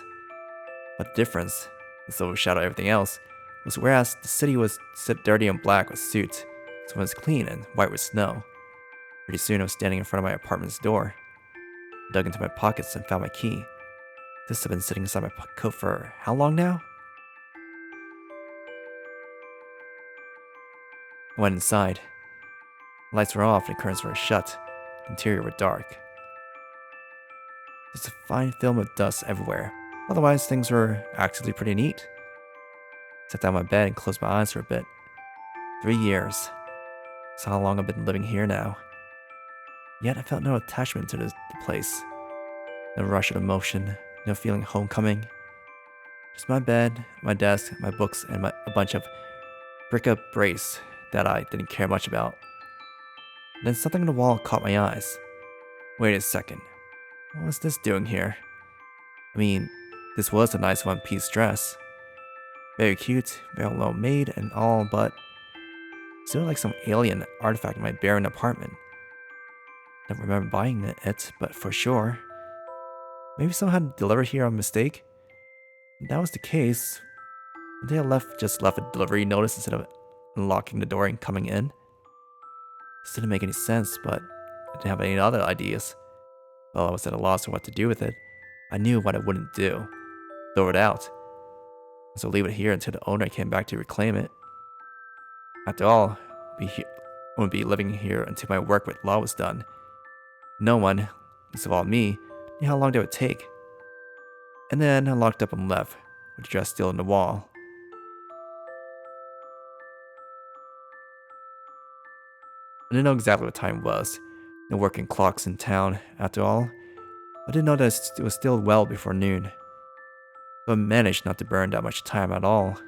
Speaker 2: But the difference, this overshadowed everything else, was whereas the city was dirty and black with soot, so it was clean and white with snow. Pretty soon I was standing in front of my apartment's door. I dug into my pockets and found my key. This had been sitting inside my coat for how long now? I went inside. The lights were off and the curtains were shut. The interior were dark. There's a fine film of dust everywhere. Otherwise, things were actually pretty neat. I sat down on my bed and closed my eyes for a bit. 3 years. That's how long I've been living here now. Yet I felt no attachment to the place. No rush of emotion, no feeling homecoming. Just my bed, my desk, my books, and a bunch of bric-a-brace that I didn't care much about. Then something on the wall caught my eyes. Wait a second. What was this doing here? I mean, this was a nice one-piece dress. Very cute, very well made and all, but still like some alien artifact in my barren apartment. Don't remember buying it, but for sure. Maybe someone had delivered here on mistake? If that was the case, they just left a delivery notice instead of unlocking the door and coming in. This didn't make any sense, but I didn't have any other ideas. While I was at a loss for what to do with it, I knew what I wouldn't do. Throw it out. So leave it here until the owner came back to reclaim it. After all, I wouldn't be living here until my work with Law was done. No one, least of all me, knew how long they would take. And then I locked up and left, with the dress still in the wall. I didn't know exactly what time it was. No working clocks in town, after all. I didn't know that it was still well before noon. But I managed not to burn that much time at all.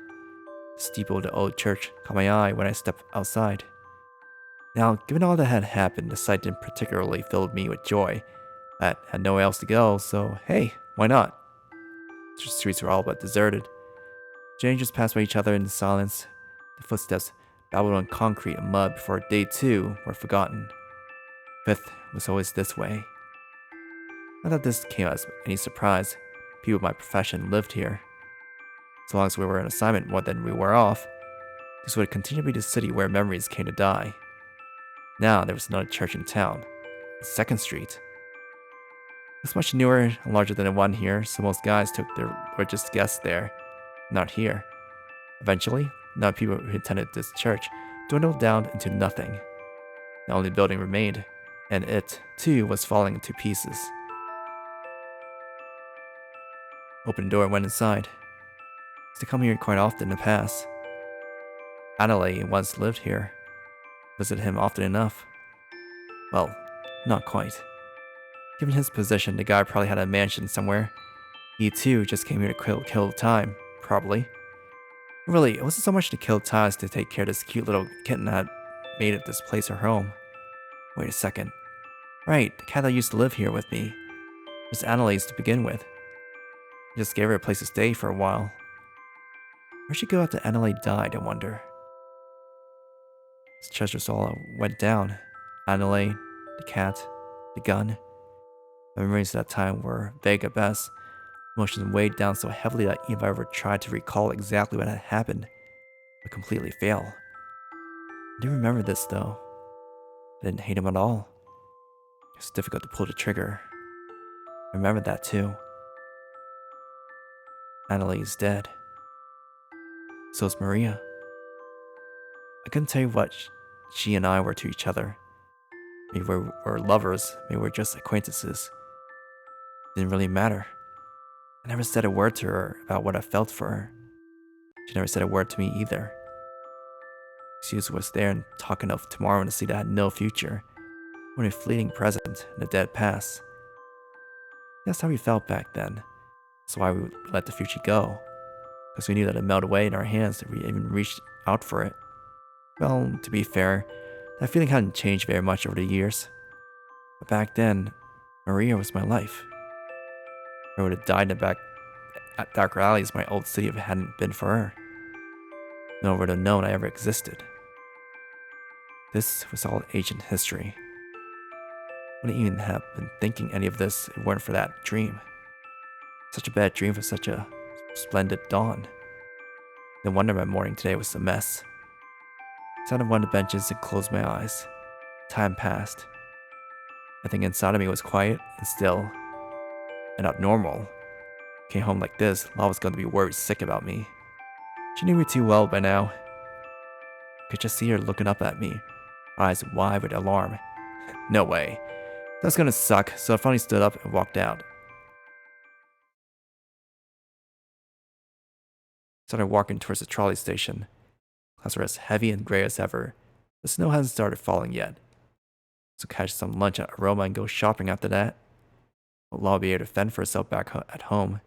Speaker 2: The steeple of the old church caught my eye when I stepped outside. Now, given all that had happened, the sight didn't particularly fill me with joy. I had nowhere else to go, so hey, why not? The streets were all but deserted. Strangers passed by each other in silence. The footsteps babbled on concrete and mud before day 2 were forgotten. 5th was always this way. Not that this came as any surprise. People of my profession lived here. As long as we were on assignment more than we were off, this would continue to be the city where memories came to die. Now there was another church in town, 2nd Street. It was much newer and larger than the one here, so most guys were just guests there, not here. Eventually, none of the people who attended this church dwindled down into nothing. The only building remained, and it, too, was falling into pieces. Opened the door and went inside. Used to come here quite often in the past. Analye once lived here. Visited him often enough. Well, not quite. Given his position, the guy probably had a mansion somewhere. He too just came here to kill time, probably. Really, it wasn't so much to kill time as to take care of this cute little kitten that had made it this place her home. Wait a second. Right, the cat that used to live here with me. It was Analye's to begin with. I just gave her a place to stay for a while. Where'd she go after Analye died, I wonder? This treasures all went down. Analye, the cat, the gun. My memories of that time were vague at best. Emotions weighed down so heavily that even if I ever tried to recall exactly what had happened, I would completely fail. I do remember this though. I didn't hate him at all. It was difficult to pull the trigger. I remember that too. Analye is dead. So is Maria. I couldn't tell you what she and I were to each other. Maybe we were lovers, maybe we were just acquaintances. It didn't really matter. I never said a word to her about what I felt for her. She never said a word to me either. She was there and talking of tomorrow and to see that I had no future, only a fleeting present and a dead past. That's how we felt back then. That's why we would let the future go, because we knew that it'd melt away in our hands if we even reached out for it. Well, to be fair, that feeling hadn't changed very much over the years. But back then, Maria was my life. I would have died in the darker alleys of my old city if it hadn't been for her. No one would have known I ever existed. This was all ancient history. I wouldn't even have been thinking any of this if it weren't for that dream. Such a bad dream for such a splendid dawn. No wonder my morning today was a mess. I sat on one of the benches and closed my eyes. Time passed. Everything inside of me was quiet and still, and abnormal. Came home like this, Law was going to be worried sick about me. She knew me too well by now. I could just see her looking up at me, eyes wide with alarm. No way. That was gonna suck, so I finally stood up and walked out. Started walking towards the trolley station. Clouds were as heavy and gray as ever. The snow hasn't started falling yet. So catch some lunch at Aroma and go shopping after that. Law will be able to fend for herself back at home.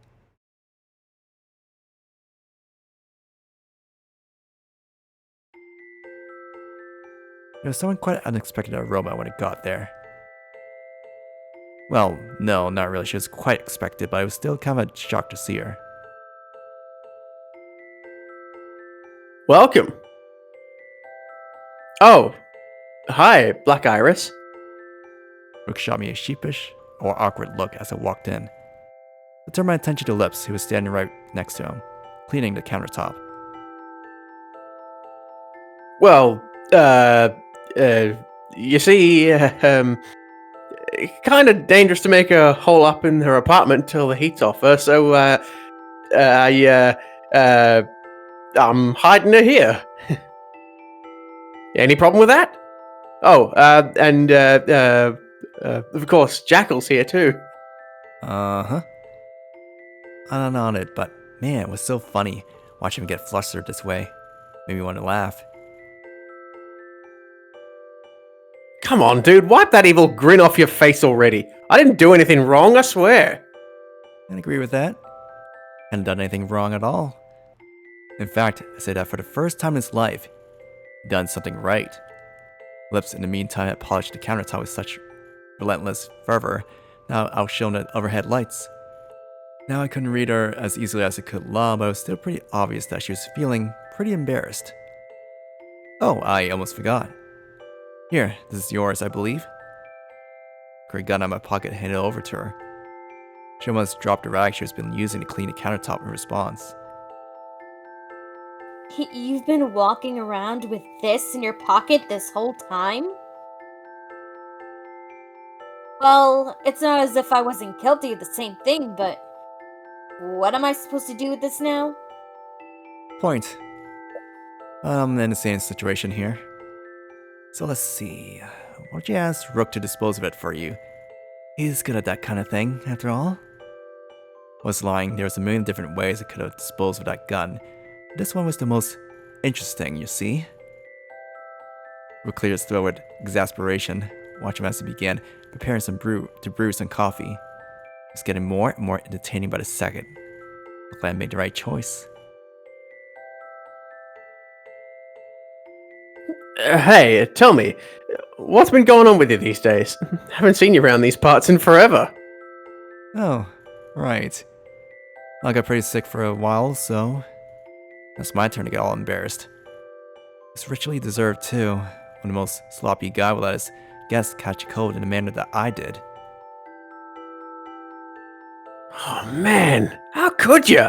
Speaker 2: There was someone quite unexpected at Aroma when it got there. Well, no, not really. She was quite expected, but I was still kind of a shock to see her.
Speaker 3: Welcome. Oh, hi, Black Iris.
Speaker 2: Rook shot me a sheepish or awkward look as I walked in. I turned my attention to Lips, who was standing right next to him, cleaning the countertop.
Speaker 3: Well, you see, kind of dangerous to make a hole up in her apartment until the heat's off her, so, I'm hiding her here. Any problem with that? Oh, and of course, Jackal's here too.
Speaker 2: Uh-huh. I nodded, but man, it was so funny watching him get flustered this way. Made me want to laugh.
Speaker 3: Come on, dude, wipe that evil grin off your face already. I didn't do anything wrong, I swear.
Speaker 2: I agree with that. Hadn't done anything wrong at all. In fact, I say that for the first time in his life, he'd done something right. Lips, in the meantime, had polished the countertop with such relentless fervor, now outshone the overhead lights. Now I couldn't read her as easily as I could law, but it was still pretty obvious that she was feeling pretty embarrassed. Oh, I almost forgot. Here, this is yours, I believe. Greg gun out of my pocket and handed it over to her. She almost dropped the rag she was been using to clean the countertop in response.
Speaker 1: You've been walking around with this in your pocket this whole time? Well, it's not as if I wasn't guilty of the same thing, but what am I supposed to do with this now?
Speaker 2: Point. I'm in the same situation here. So let's see. Why don't you ask Rook to dispose of it for you? He's good at that kind of thing, after all. I was lying, there was a million different ways I could have disposed of that gun. This one was the most interesting, you see. Rook cleared his throat with exasperation. Watch him as he began preparing to brew some coffee. It was getting more and more entertaining by the second. I'm glad I made the right choice.
Speaker 3: Hey, tell me, what's been going on with you these days? Haven't seen you around these parts in forever.
Speaker 2: Oh, right. I got pretty sick for a while, so it's my turn to get all embarrassed. It's richly deserved too, when the most sloppy guy will let his guests catch a cold in the manner that I did.
Speaker 3: Oh man, how could you?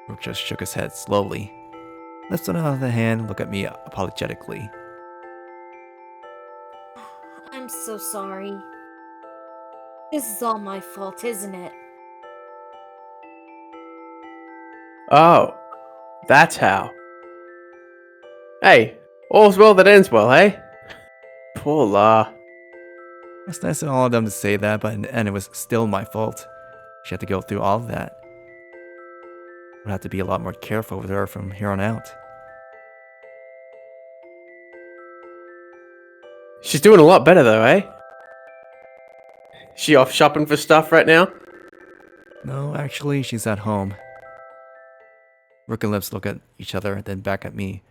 Speaker 2: Rook just shook his head slowly. Lifted out of the hand and looked at me apologetically.
Speaker 1: I'm so sorry. This is all my fault, isn't it?
Speaker 3: Oh, that's how. Hey, all's well that ends well, hey? Poor La.
Speaker 2: It's nice of all of them to say that, but in the end it was still my fault. She had to go through all of that. Would have to be a lot more careful with her from here on out.
Speaker 3: She's doing a lot better though, eh? She off shopping for stuff right now?
Speaker 2: No, actually, she's at home. Rook and Lips look at each other, then back at me.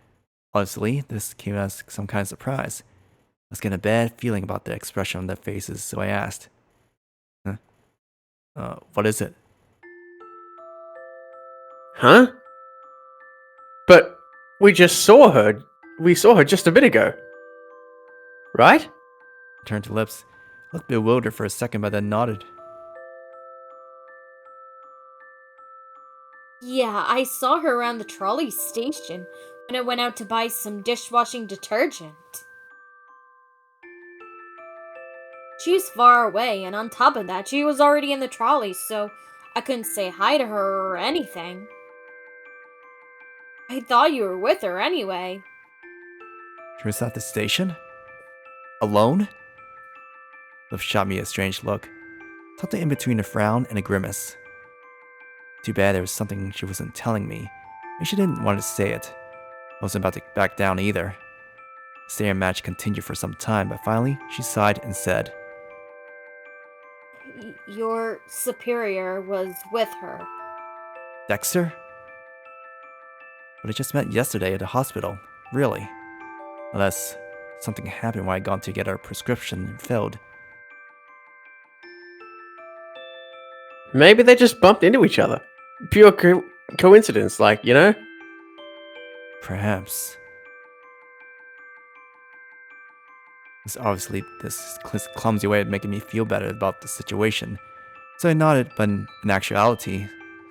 Speaker 2: Honestly, this came as some kind of surprise. I was getting a bad feeling about the expression on their faces, so I asked, Huh? What is it?
Speaker 3: Huh? But we just saw her. We saw her just a bit ago. Right?
Speaker 2: I turned to Lips, looked bewildered for a second, but then nodded.
Speaker 1: Yeah, I saw her around the trolley station when I went out to buy some dishwashing detergent. She's far away, and on top of that, she was already in the trolley, so I couldn't say hi to her or anything. I thought you were with her anyway.
Speaker 2: She was at the station? Alone? Lips shot me a strange look, something in between a frown and a grimace. Too bad there was something she wasn't telling me, and she didn't want to say it. I wasn't about to back down either. The staring match continued for some time, but finally she sighed and said,
Speaker 1: Your superior was with her.
Speaker 2: Dexter? But I just met yesterday at the hospital, really. Unless something happened when I got to get her prescription filled.
Speaker 3: Maybe they just bumped into each other. Pure coincidence, like, you know?
Speaker 2: Perhaps. It's obviously this clumsy way of making me feel better about the situation. So I nodded, but in actuality,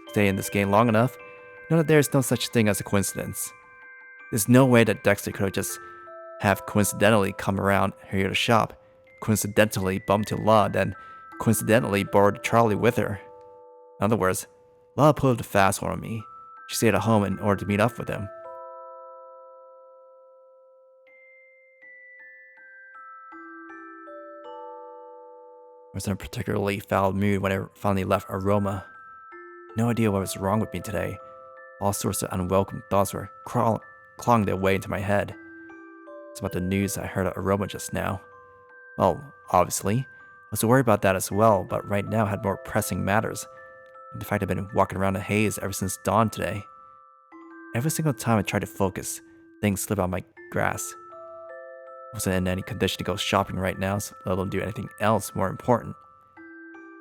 Speaker 2: stay in this game long enough, know that there's no such thing as a coincidence. There's no way that Dexter could have just have coincidentally come around here to shop, coincidentally bumped into La, then coincidentally borrowed Charlie with her. In other words, La pulled a fast one on me. She stayed at home in order to meet up with him. was in a particularly foul mood when I finally left Aroma. No idea what was wrong with me today. All sorts of unwelcome thoughts were clawing their way into my head. It's about the news I heard at Aroma just now. Well, obviously, I was worried about that as well, but right now I had more pressing matters. In fact, I've been walking around a haze ever since dawn today. Every single time I tried to focus, things slip out of my grasp. I wasn't in any condition to go shopping right now, let alone do anything else more important.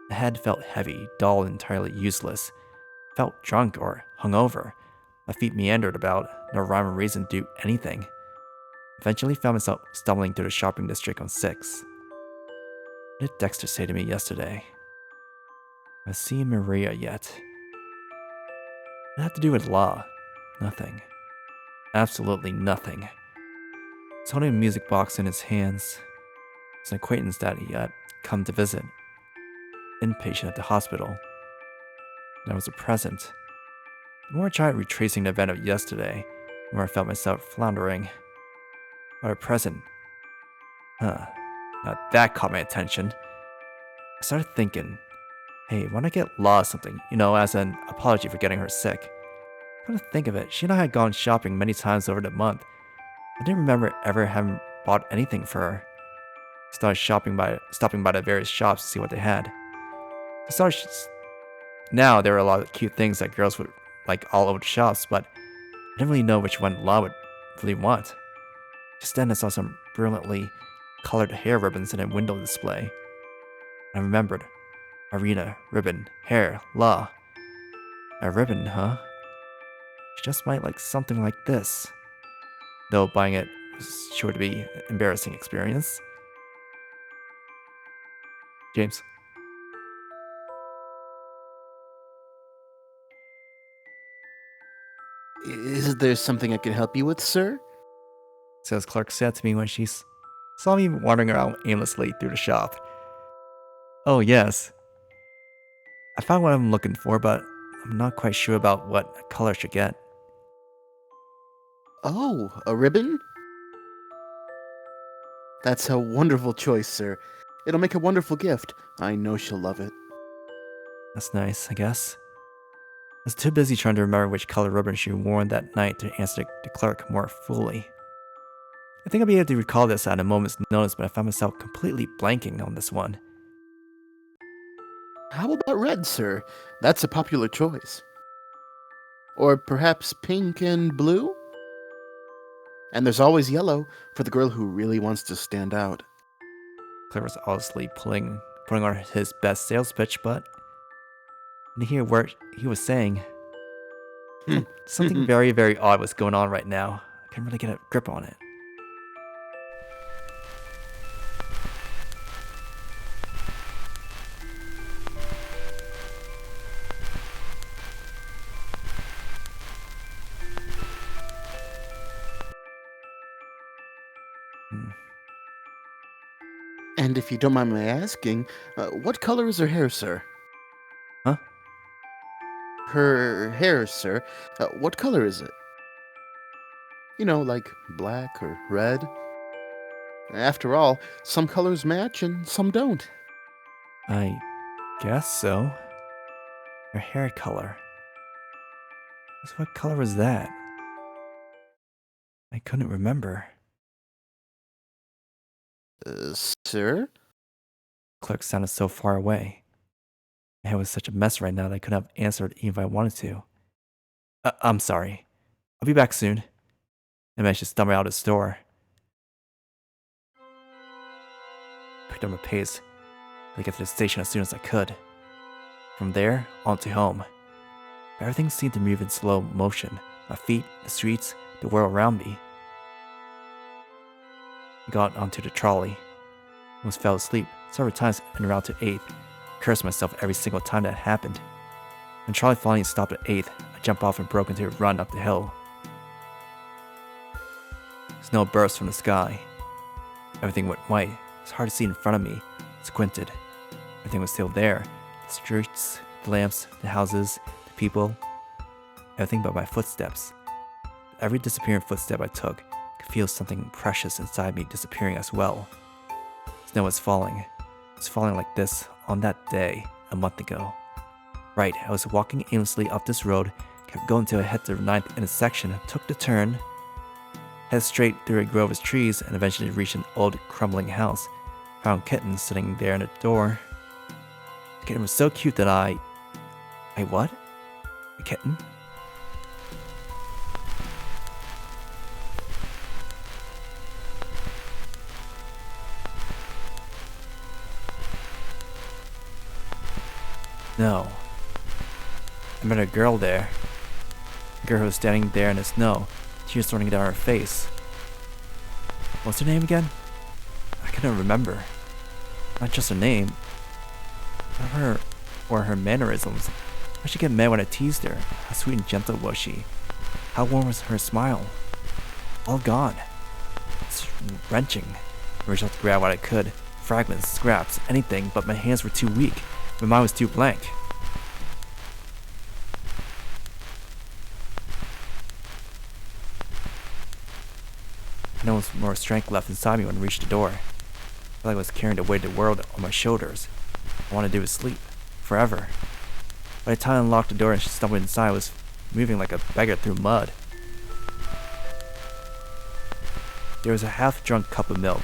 Speaker 2: The head felt heavy, dull, and entirely useless. I felt drunk or hungover. My feet meandered about, no rhyme or reason to do anything. Eventually found myself stumbling through the shopping district on 6. What did Dexter say to me yesterday? I've seen Maria yet. It had to do with law. Nothing. Absolutely nothing. He's holding a music box in his hands. It's an acquaintance that he had come to visit. Inpatient at the hospital. That was a present. The more I tried retracing the event of yesterday, the more I felt myself floundering. What a present. Huh. Now that caught my attention. I started thinking, hey, why not get Law something, as an apology for getting her sick? Come to think of it, she and I had gone shopping many times over the month. I didn't remember ever having bought anything for her. I started stopping by the various shops to see what they had. Now there were a lot of cute things that girls would like all over the shops, but I didn't really know which one Law would really want. Just then I saw some brilliantly colored hair ribbons in a window display. I remembered. Arena, ribbon, hair, Law. A ribbon, huh? She just might like something like this. Though buying it was sure to be an embarrassing experience. James.
Speaker 5: Is there something I can help you with, sir?
Speaker 2: Says Clerk said to me when she saw me wandering around aimlessly through the shop. Oh, yes. I found what I'm looking for, but I'm not quite sure about what color I should get.
Speaker 5: Oh, a ribbon? That's a wonderful choice, sir. It'll make a wonderful gift. I know she'll love it.
Speaker 2: That's nice, I guess. I was too busy trying to remember which color ribbon she wore that night to answer the clerk more fully. I think I'll be able to recall this at a moment's notice, but I found myself completely blanking on this one.
Speaker 5: How about red, sir? That's a popular choice. Or perhaps pink and blue? And there's always yellow for the girl who really wants to stand out.
Speaker 2: Clerk was obviously putting on his best sales pitch, but I didn't hear what he was saying. Something very, very odd was going on right now. I couldn't really get a grip on it.
Speaker 5: And if you don't mind my asking, what color is her hair, sir?
Speaker 2: Huh?
Speaker 5: Her hair, sir. What color is it? Like black or red. After all, some colors match and some don't.
Speaker 2: I guess so. Her hair color. So what color was that? I couldn't remember.
Speaker 5: Sir?
Speaker 2: Clerk sounded so far away. My head was such a mess right now that I couldn't have answered even if I wanted to. I'm sorry. I'll be back soon. I managed to stumble out of the store. Picked up my pace to get to the station as soon as I could. From there, on to home. Everything seemed to move in slow motion. My feet, the streets, the world around me. I got onto the trolley. Almost fell asleep several times en route to 8th. Cursed myself every single time that happened. When trolley finally stopped at 8th, I jumped off and broke into a run up the hill. Snow burst from the sky. Everything went white. It was hard to see in front of me. I squinted. Everything was still there. The streets, the lamps, the houses, the people. Everything but my footsteps. Every disappearing footstep I took, I could feel something precious inside me disappearing as well. Snow was falling. was falling like this on that day a month ago. Right, I was walking aimlessly up this road, kept going till I hit the 9th intersection, took the turn, headed straight through a grove of trees, and eventually reached an old, crumbling house. Found Kitten sitting there in the door. The kitten was so cute that I what? A kitten? No. I met a girl there. A girl who was standing there in the snow, tears running down her face. What's her name again? I couldn't remember. Not just her name, but her or her mannerisms. Why'd she get mad when I teased her? How sweet and gentle was she? How warm was her smile? All gone. It's wrenching. I reached out to grab what I could. Fragments, scraps, anything, but my hands were too weak. My mind was too blank. I know there was more strength left inside me when I reached the door. I felt like I was carrying the weight of the world on my shoulders. All I wanted to do was sleep. Forever. By the time I unlocked the door and she stumbled inside, I was moving like a beggar through mud. There was a half-drunk cup of milk,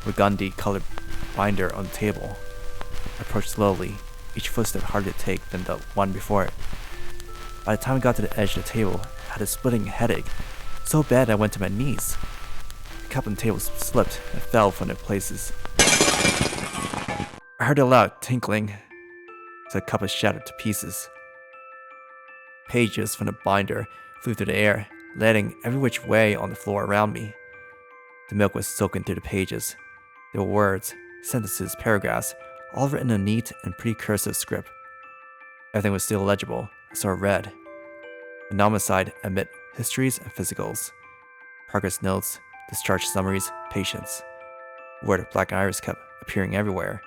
Speaker 2: a burgundy-colored binder on the table. I approached slowly, each footstep harder to take than the one before it. By the time I got to the edge of the table, I had a splitting headache, so bad I went to my knees. The cup on the table slipped and fell from their places. I heard a loud tinkling as the cup was shattered to pieces. Pages from the binder flew through the air, landing every which way on the floor around me. The milk was soaking through the pages. There were words, sentences, paragraphs, all written in a neat and pretty cursive script. Everything was still legible, so I read. An homicide amid histories and physicals. Progress notes, discharge summaries, patients. The word black iris kept appearing everywhere.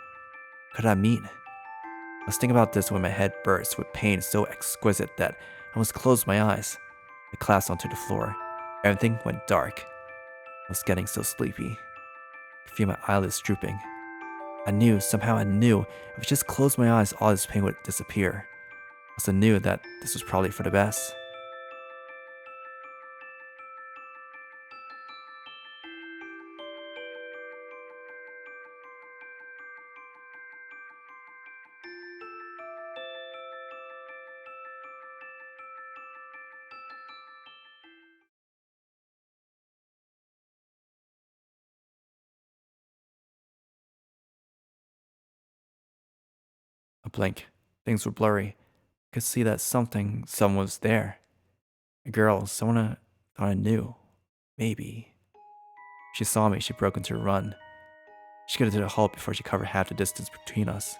Speaker 2: What could that mean? I was thinking about this when my head burst with pain so exquisite that I almost closed my eyes. I collapsed onto the floor. Everything went dark. I was getting so sleepy. I could feel my eyelids drooping. Somehow I knew, if I just closed my eyes, all this pain would disappear. I also knew that this was probably for the best. A blink. Things were blurry. I could see that someone was there. A girl, someone I thought I knew. Maybe. She saw me, she broke into a run. She got to the halt before she covered half the distance between us.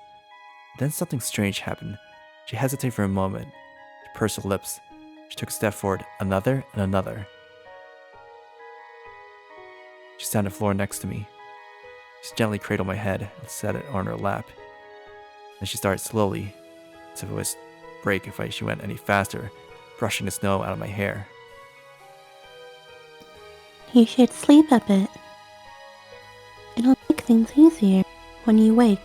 Speaker 2: Then something strange happened. She hesitated for a moment. She pursed her lips. She took a step forward, another and another. She sat on the floor next to me. She gently cradled my head and set it on her lap. Then she started slowly, as if it would break if she went any faster, brushing the snow out of my hair.
Speaker 4: You should sleep a bit. It'll make things easier when you wake.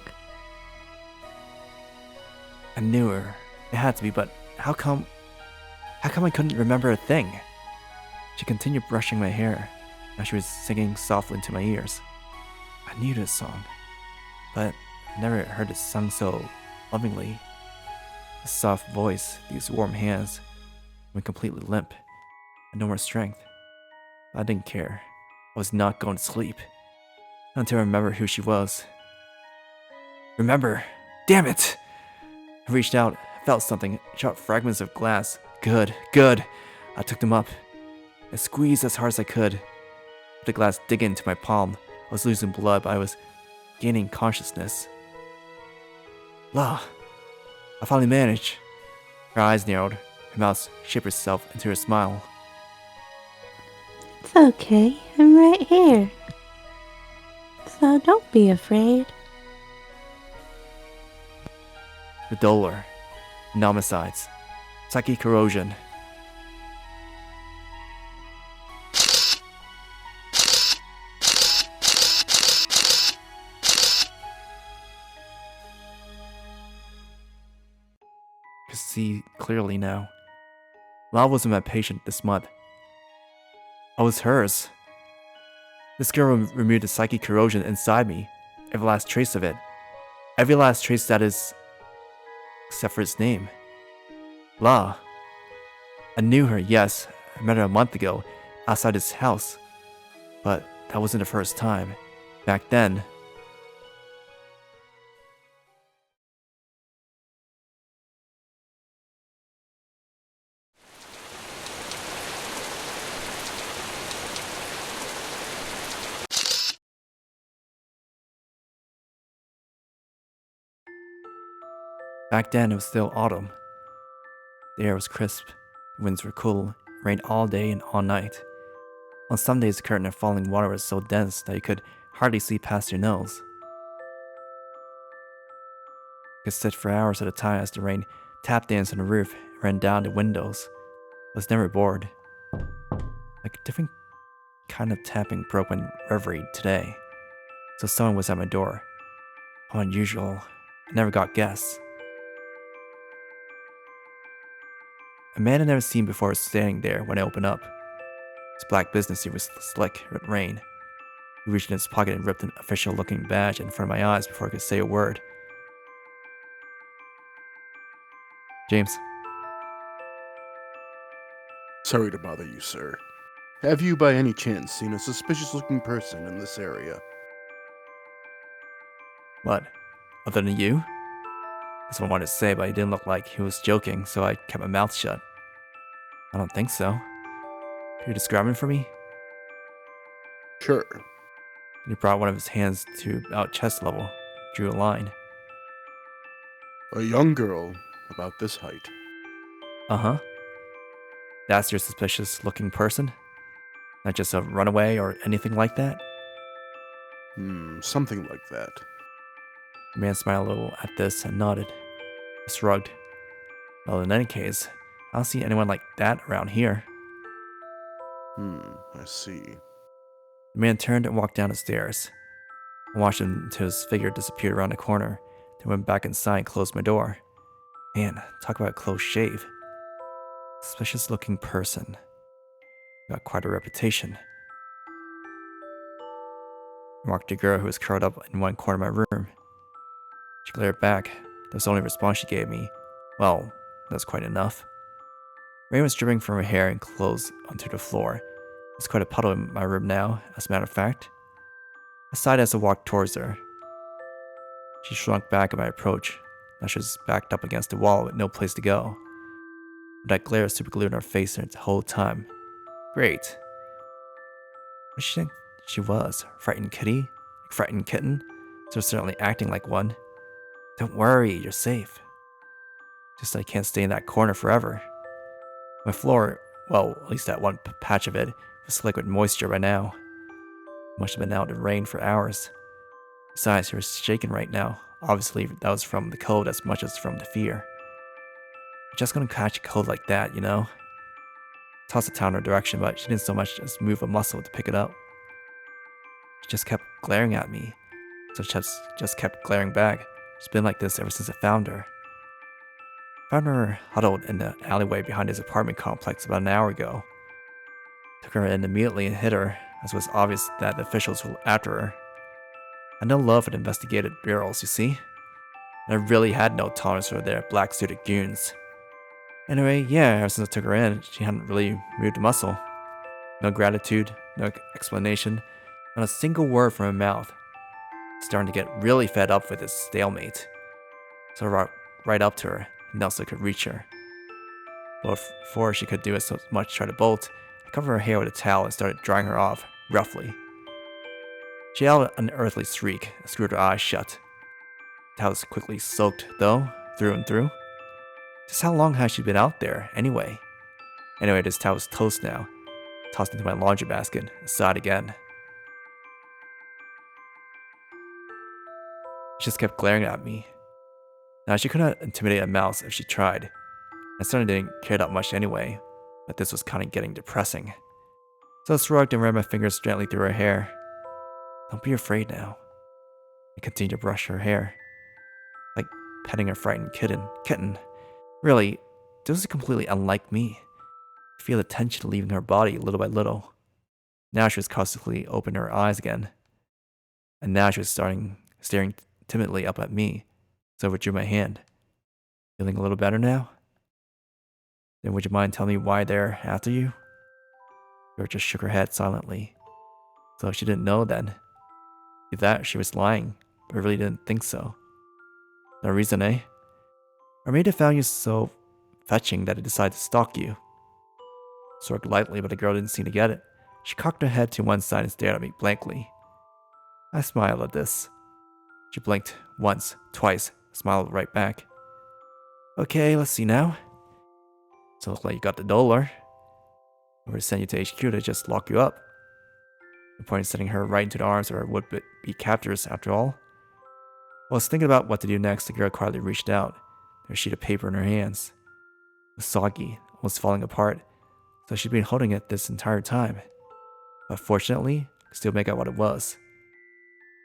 Speaker 2: I knew her. It had to be, but how come I couldn't remember a thing? She continued brushing my hair. Now she was singing softly into my ears. I knew this song, but I never heard it sung so lovingly. The soft voice, these warm hands, went completely limp. I had no more strength. I didn't care. I was not going to sleep. Not until I remembered who she was. Remember! Damn it! I reached out, felt something, shot fragments of glass. Good. I took them up. I squeezed as hard as I could. With the glass digging into my palm, I was losing blood, but I was gaining consciousness. La! I finally managed. Her eyes narrowed. Her mouth shaped itself into a smile.
Speaker 4: It's okay, I'm right here. So don't be afraid.
Speaker 2: The dolor. Nomicides. Psychic corrosion. see clearly now. La wasn't my patient this month. I was hers. This girl removed the psychic corrosion inside me, every last trace of it. Every last trace that is... except for its name. La. I knew her, yes. I met her a month ago, outside this house. But that wasn't the first time. Back then... Back then, it was still autumn. The air was crisp, the winds were cool, it rained all day and all night. On some days, the curtain of falling water was so dense that you could hardly see past your nose. You could sit for hours at a time as the rain tapped danced on the roof and ran down the windows. I was never bored. Like a different kind of tapping broke my reverie today. So someone was at my door. How unusual. I never got guests. A man I'd never seen before was standing there when I opened up. His black business suit was slick with rain. He reached in his pocket and ripped an official-looking badge in front of my eyes before I could say a word. James.
Speaker 5: Sorry to bother you, sir. Have you by any chance seen a suspicious-looking person in this area?
Speaker 2: What? Other than you? That's what I wanted to say, but he didn't look like he was joking, so I kept my mouth shut. I don't think so. Can you describe him for me?
Speaker 5: Sure.
Speaker 2: He brought one of his hands to about chest level, drew a line.
Speaker 5: A young girl, about this height.
Speaker 2: Uh-huh. That's your suspicious-looking person? Not just a runaway or anything like that?
Speaker 5: Something like that.
Speaker 2: The man smiled a little at this and nodded. I shrugged. Well, in any case, I don't see anyone like that around here.
Speaker 5: I see.
Speaker 2: The man turned and walked down the stairs. I watched him until his figure disappeared around the corner, then went back inside and closed my door. Man, talk about a close shave. Suspicious-looking person. Got quite a reputation. I walked the girl who was curled up in one corner of my room. She glared back. That was the only response she gave me. Well, that was quite enough. Rain was dripping from her hair and clothes onto the floor. There's quite a puddle in my room now, as a matter of fact. I sighed as I walked towards her. She shrunk back at my approach. Now she was backed up against the wall with no place to go. With that glare superglued on her face the whole time. Great. What did she think she was? Frightened kitty? Like frightened kitten? So certainly acting like one. Don't worry, you're safe. Just I can't stay in that corner forever. My floor, well, at least that one patch of it, was slick with moisture by now. Must have been out in the rain for hours. Besides, she was shaking right now. Obviously, that was from the cold as much as from the fear. You're just gonna catch a cold like that, you know? Tossed the towel in her direction, but she didn't so much as move a muscle to pick it up. She just kept glaring at me, so she just kept glaring back. She's been like this ever since I found her. Found her huddled in the alleyway behind his apartment complex about an hour ago. Took her in immediately and hit her, as it was obvious that the officials were after her. I no love for investigative bureaus, you see? And I really had no tolerance for their black-suited goons. Anyway, yeah, ever since I took her in, she hadn't really moved a muscle. No gratitude, no explanation, not a single word from her mouth. Starting to get really fed up with this stalemate. So I walked right up to her, and knelt so I could reach her. But before she could do as much try to bolt, I covered her hair with a towel and started drying her off, roughly. She yelled an unearthly shriek and screwed her eyes shut. The towel was quickly soaked, though, through and through. Just how long had she been out there, anyway? Anyway, this towel was toast now. Tossed into my laundry basket and sighed again. She just kept glaring at me. Now, she could not intimidate a mouse if she tried. I certainly didn't care that much anyway, but this was kind of getting depressing. So I shrugged and ran my fingers gently through her hair. Don't be afraid now. I continued to brush her hair. Like petting a frightened kitten. Really, this is completely unlike me. I feel the tension leaving her body little by little. Now she was cautiously opening her eyes again. And now she was staring timidly up at me. So I withdrew my hand. Feeling a little better now? Then would you mind telling me why they're after you? Girl just shook her head silently. So she didn't know then. If that, she was lying, but I really didn't think so. No reason, eh? Or maybe they found you so fetching that they decided to stalk you. Smirked lightly, but the girl didn't seem to get it. She cocked her head to one side and stared at me blankly. I smiled at this. She blinked once, twice, smiled right back. Okay, let's see now. So looks like you got the dollar. We're to send you to HQ to just lock you up. No point in sending her right into the arms of her would-be captors, after all. While I was thinking about what to do next, the girl quietly reached out, her sheet of paper in her hands. It was soggy, almost falling apart, so she'd been holding it this entire time. But fortunately, I could still make out what it was.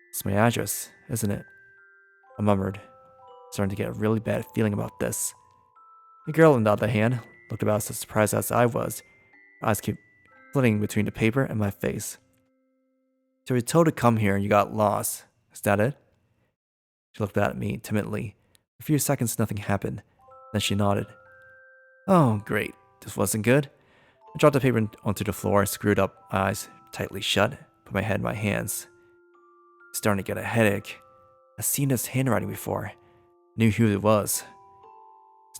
Speaker 2: It's my address, isn't it? I murmured, starting to get a really bad feeling about this. The girl, on the other hand, looked about as surprised as I was. Her eyes kept flitting between the paper and my face. So you were told to come here and you got lost. Is that it? She looked at me timidly. For a few seconds, nothing happened. Then she nodded. Oh, great. This wasn't good. I dropped the paper onto the floor, screwed up my eyes tightly shut, put my head in my hands. Starting to get a headache. I've seen this handwriting before. Knew who it was.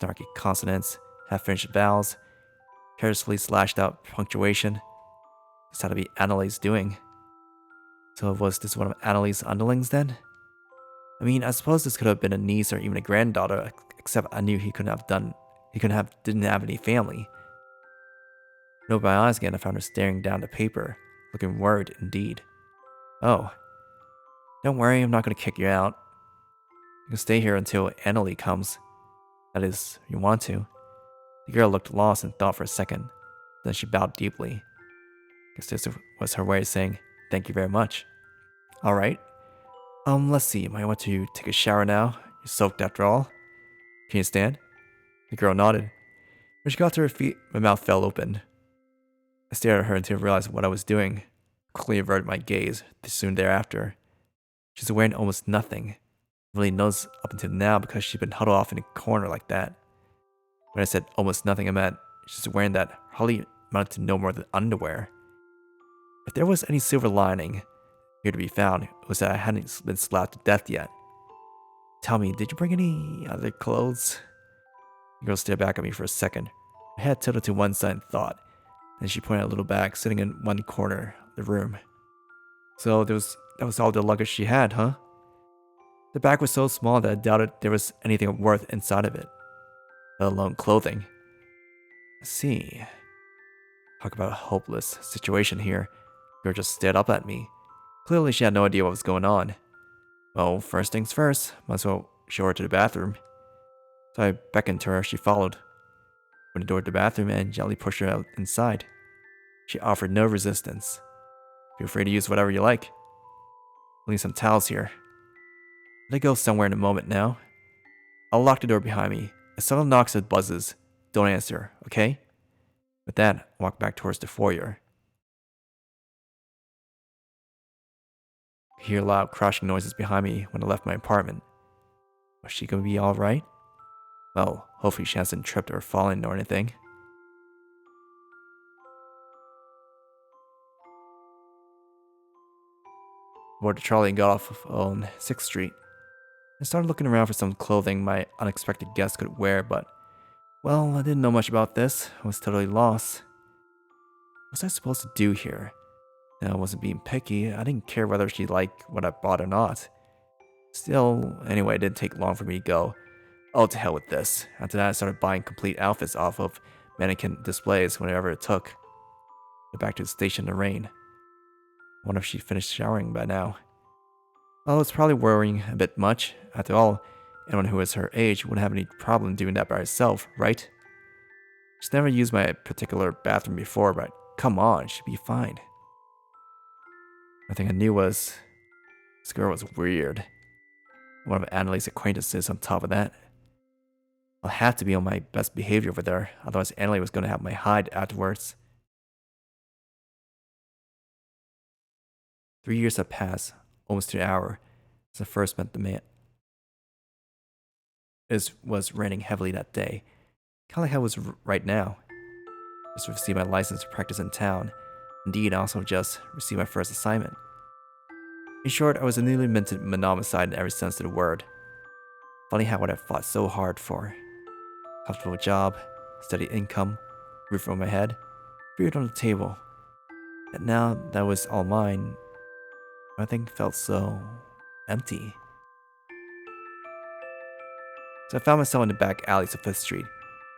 Speaker 2: Snarky consonants, half-finished vowels, carelessly slashed out punctuation. This had to be Analye's doing. So was this one of Analye's underlings then? I mean, I suppose this could have been a niece or even a granddaughter, except I knew didn't have any family. I opened my eyes again, I found her staring down the paper, looking worried indeed. Oh. Don't worry, I'm not going to kick you out. You can stay here until Analye comes. That is, if you want to. The girl looked lost and thought for a second. Then she bowed deeply. Guess this was her way of saying, thank you very much. Alright. Let's see, might want to take a shower now. You're soaked after all. Can you stand? The girl nodded. When she got to her feet, my mouth fell open. I stared at her until I realized what I was doing. Quickly averted my gaze, soon thereafter. She was wearing almost nothing. I really noticed up until now because she'd been huddled off in a corner like that. When I said almost nothing, I meant she's wearing that hardly amounted to no more than underwear. If there was any silver lining here to be found, it was that I hadn't been slapped to death yet. Tell me, did you bring any other clothes? The girl stared back at me for a second. Her head tilted to one side in thought. Then she pointed at a little bag sitting in one corner of the room. So that was all the luggage she had, huh? The bag was so small that I doubted there was anything of worth inside of it, let alone clothing. I see. Talk about a hopeless situation here. The girl just stared up at me. Clearly she had no idea what was going on. Well, first things first, might as well show her to the bathroom. So I beckoned to her, she followed. Opened the door to the bathroom and gently pushed her out inside. She offered no resistance. Feel free to use whatever you like. I'll leave some towels here. Let go somewhere in a moment now. I'll lock the door behind me. If someone knocks or buzzes, don't answer, okay? With that, I walked back towards the foyer. I hear loud crashing noises behind me when I left my apartment. Was she gonna be alright? Well, hopefully she hasn't tripped or fallen or anything. Boarded the trolley and got off on 6th Street. I started looking around for some clothing my unexpected guest could wear, but, well, I didn't know much about this. I was totally lost. What was I supposed to do here? I wasn't being picky. I didn't care whether she liked what I bought or not. Still, anyway, it didn't take long for me to go, oh, to hell with this. After that, I started buying complete outfits off of mannequin displays whenever it took. Went back to the station in the rain. I wonder if she finished showering by now. Well, it's probably worrying a bit much. After all, anyone who is her age wouldn't have any problem doing that by herself, right? She's never used my particular bathroom before, but come on, she'd be fine. One thing I knew was this girl was weird. One of Analye's acquaintances on top of that. I'll have to be on my best behavior over there, otherwise Analye was going to have my hide afterwards. 3 years have passed, almost to an hour, since I first met the man. It was raining heavily that day, kind of like how it was right now. Just received my license to practice in town. Indeed, I also just received my first assignment. In short, I was a newly minted monomicide in every sense of the word. Funny how what I fought so hard for. Comfortable job, steady income, roof over my head, food on the table. And now that was all mine, everything felt so empty. So I found myself in the back alleys of 5th Street,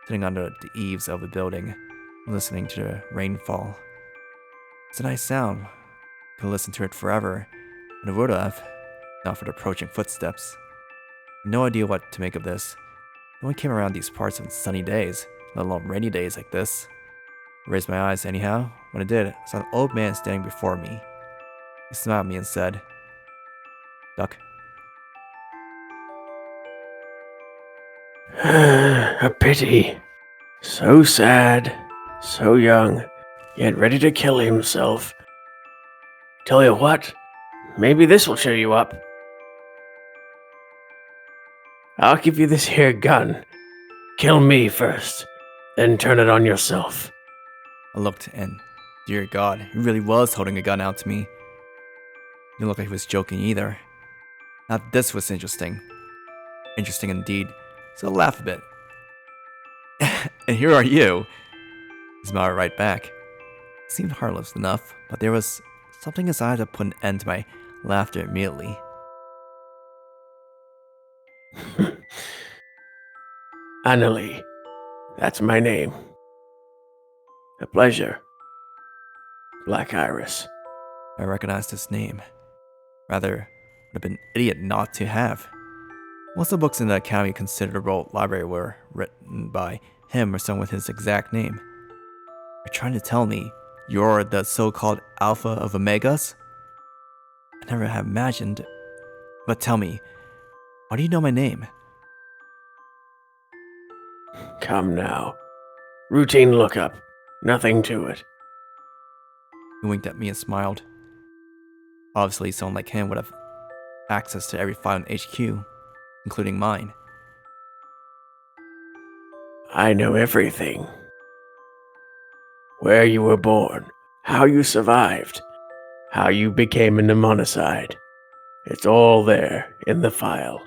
Speaker 2: sitting under the eaves of a building, listening to the rainfall. It's a nice sound. Could listen to it forever, and I would have, not for the approaching footsteps. No idea what to make of this. No one came around these parts on sunny days, let alone rainy days like this. I raised my eyes anyhow. When I did, I saw an old man standing before me. He smiled at me and said, "Duck."
Speaker 3: A pity. So sad. So young. Yet ready to kill himself. Tell you what, maybe this will cheer you up. I'll give you this here gun. Kill me first, then turn it on yourself.
Speaker 2: I looked, and dear God, he really was holding a gun out to me. He didn't look like he was joking either. Now this was interesting. Interesting indeed. So I laughed a bit. "And here are you." He smiled right back. It seemed harmless enough, but there was something inside that put an end to my laughter immediately.
Speaker 3: Analye, that's my name. A pleasure. Black Iris.
Speaker 2: I recognized his name. Rather, would have been an idiot not to have. Most of the books in the Academy considerable library were written by him or someone with his exact name. You're trying to tell me you're the so-called Alpha of Omegas? I never have imagined. But tell me, why do you know my name?
Speaker 3: Come now. Routine lookup. Nothing to it.
Speaker 2: He winked at me and smiled. Obviously, someone like him would have access to every file in HQ, including mine.
Speaker 3: I know everything. Where you were born, how you survived, how you became a mnemonicide. It's all there in the file.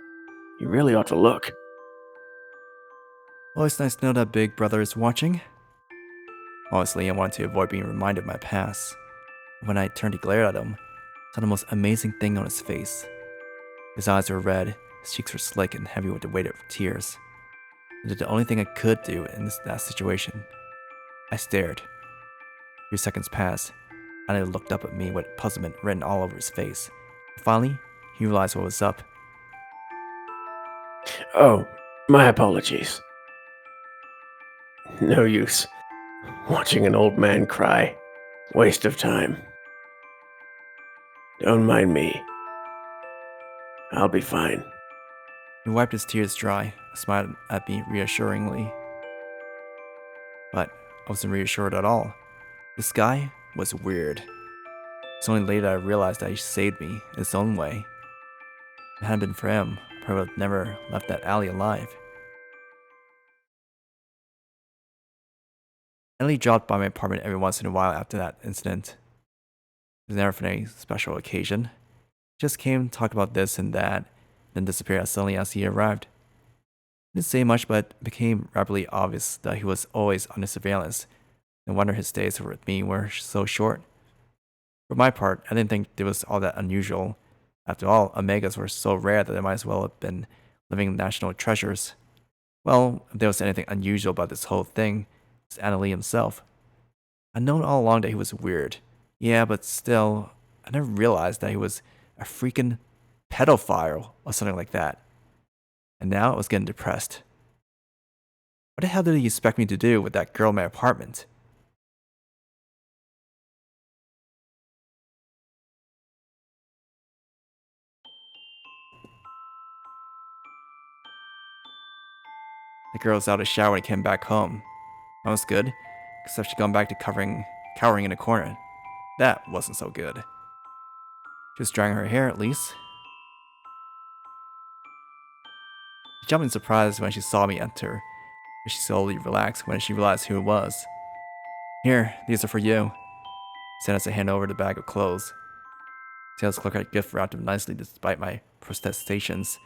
Speaker 3: You really ought to look.
Speaker 2: Always nice to know that Big Brother is watching. Honestly, I wanted to avoid being reminded of my past. When I turned to glare at him, I saw the most amazing thing on his face. His eyes were red, his cheeks were slick and heavy with the weight of tears. I did the only thing I could do in that situation. I stared. 3 seconds passed, and he looked up at me with puzzlement written all over his face. Finally, he realized what was up.
Speaker 3: Oh, my apologies. No use. Watching an old man cry. Waste of time. Don't mind me. I'll be fine.
Speaker 2: He wiped his tears dry, smiled at me reassuringly. But I wasn't reassured at all. This guy was weird. It's only later I realized that he saved me in his own way. If it hadn't been for him, I probably would have never left that alley alive. Analye dropped by my apartment every once in a while after that incident. It was never for any special occasion. He just came, talked about this and that, then disappeared as suddenly as he arrived. He didn't say much, but it became rapidly obvious that he was always under surveillance. No wonder his days with me were so short. For my part, I didn't think there was all that unusual. After all, Omegas were so rare that they might as well have been living national treasures. Well, if there was anything unusual about this whole thing, it's Analye himself. I'd known all along that he was weird. Yeah, but still, I never realized that he was a freaking pedophile or something like that. And now I was getting depressed. What the hell did he expect me to do with that girl in my apartment? The girl was out of the shower when I came back home. That was good, except she'd gone back to cowering in a corner. That wasn't so good. She was drying her hair, at least. She jumped in surprise when she saw me enter, but she slowly relaxed when she realized who it was. Here, these are for you. Said as I hand over the bag of clothes. Sales clerk had gift wrapped them nicely despite my protestations.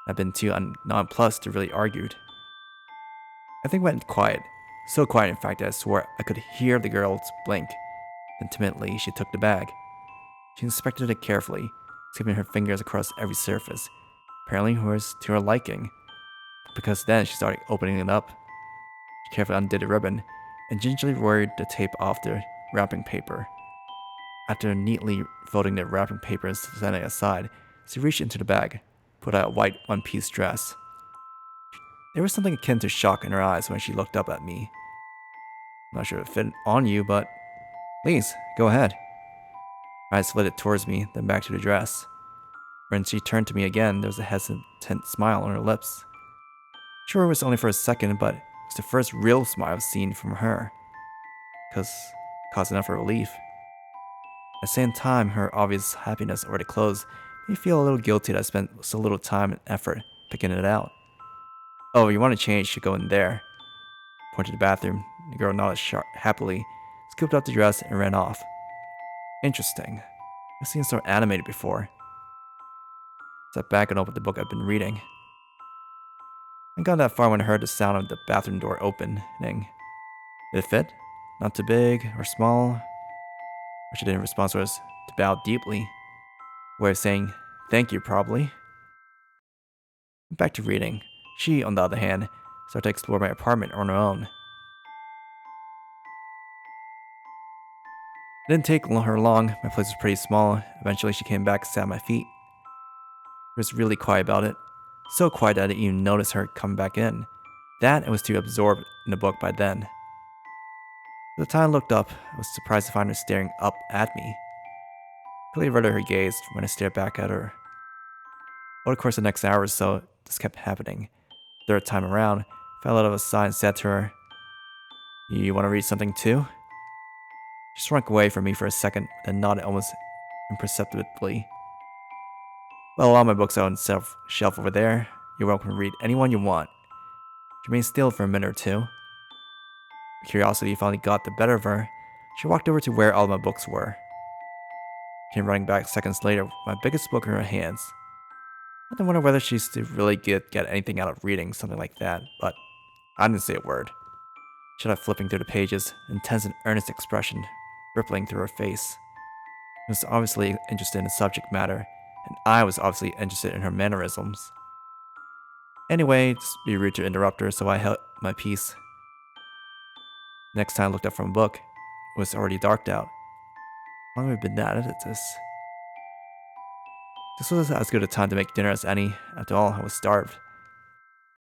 Speaker 2: I've been too nonplussed to really argue. Everything went quiet. So quiet, in fact, that I swore I could hear the girls blink. Then timidly, she took the bag. She inspected it carefully, skipping her fingers across every surface. Apparently, it was to her liking, because then she started opening it up. She carefully undid the ribbon and gingerly rolled the tape off the wrapping paper. After neatly folding the wrapping paper and setting it aside, she reached into the bag, pulled out a white one-piece dress. There was something akin to shock in her eyes when she looked up at me. I'm not sure if it fit on you, but please, go ahead. Her eyes flitted towards me, then back to the dress. When she turned to me again, there was a hesitant smile on her lips. Sure, it was only for a second, but it was the first real smile I've seen from her. Caused enough of relief. At the same time, her obvious happiness over the clothes made me feel a little guilty that I spent so little time and effort picking it out. Oh, you want to change, you should go in there. Pointed to the bathroom. The girl nodded happily, scooped up the dress, and ran off. Interesting. I've seen so animated before. Sat back and opened the book I've been reading. I got that far when I heard the sound of the bathroom door opening. Did it fit? Not too big or small? What she didn't respond was to bow deeply. A way of saying thank you, probably. Back to reading. She, on the other hand, started to explore my apartment on her own. It didn't take her long. My place was pretty small. Eventually, she came back and sat at my feet. It was really quiet about it. So quiet that I didn't even notice her coming back in. That I was too absorbed in the book by then. By the time I looked up, I was surprised to find her staring up at me. I clearly averted her gaze when I stared back at her. Over the course of the next hour or so, this kept happening. Third time around, I fell out of a sigh and said to her, "You want to read something too?" She shrunk away from me for a second, then nodded almost imperceptibly. Well, all my books are on the shelf over there. You're welcome to read any one you want. She remained still for a minute or two. Curiosity finally got the better of her. She walked over to where all my books were. Came running back seconds later with my biggest book in her hands. I didn't wonder whether she used to really get anything out of reading something like that, but I didn't say a word. She started flipping through the pages, intense and earnest expression rippling through her face. She was obviously interested in the subject matter, and I was obviously interested in her mannerisms. Anyway, just be rude to interrupt her, so I held my peace. Next time I looked up from a book, it was already darked out. How long have we been at it? This was as good a time to make dinner as any. After all, I was starved.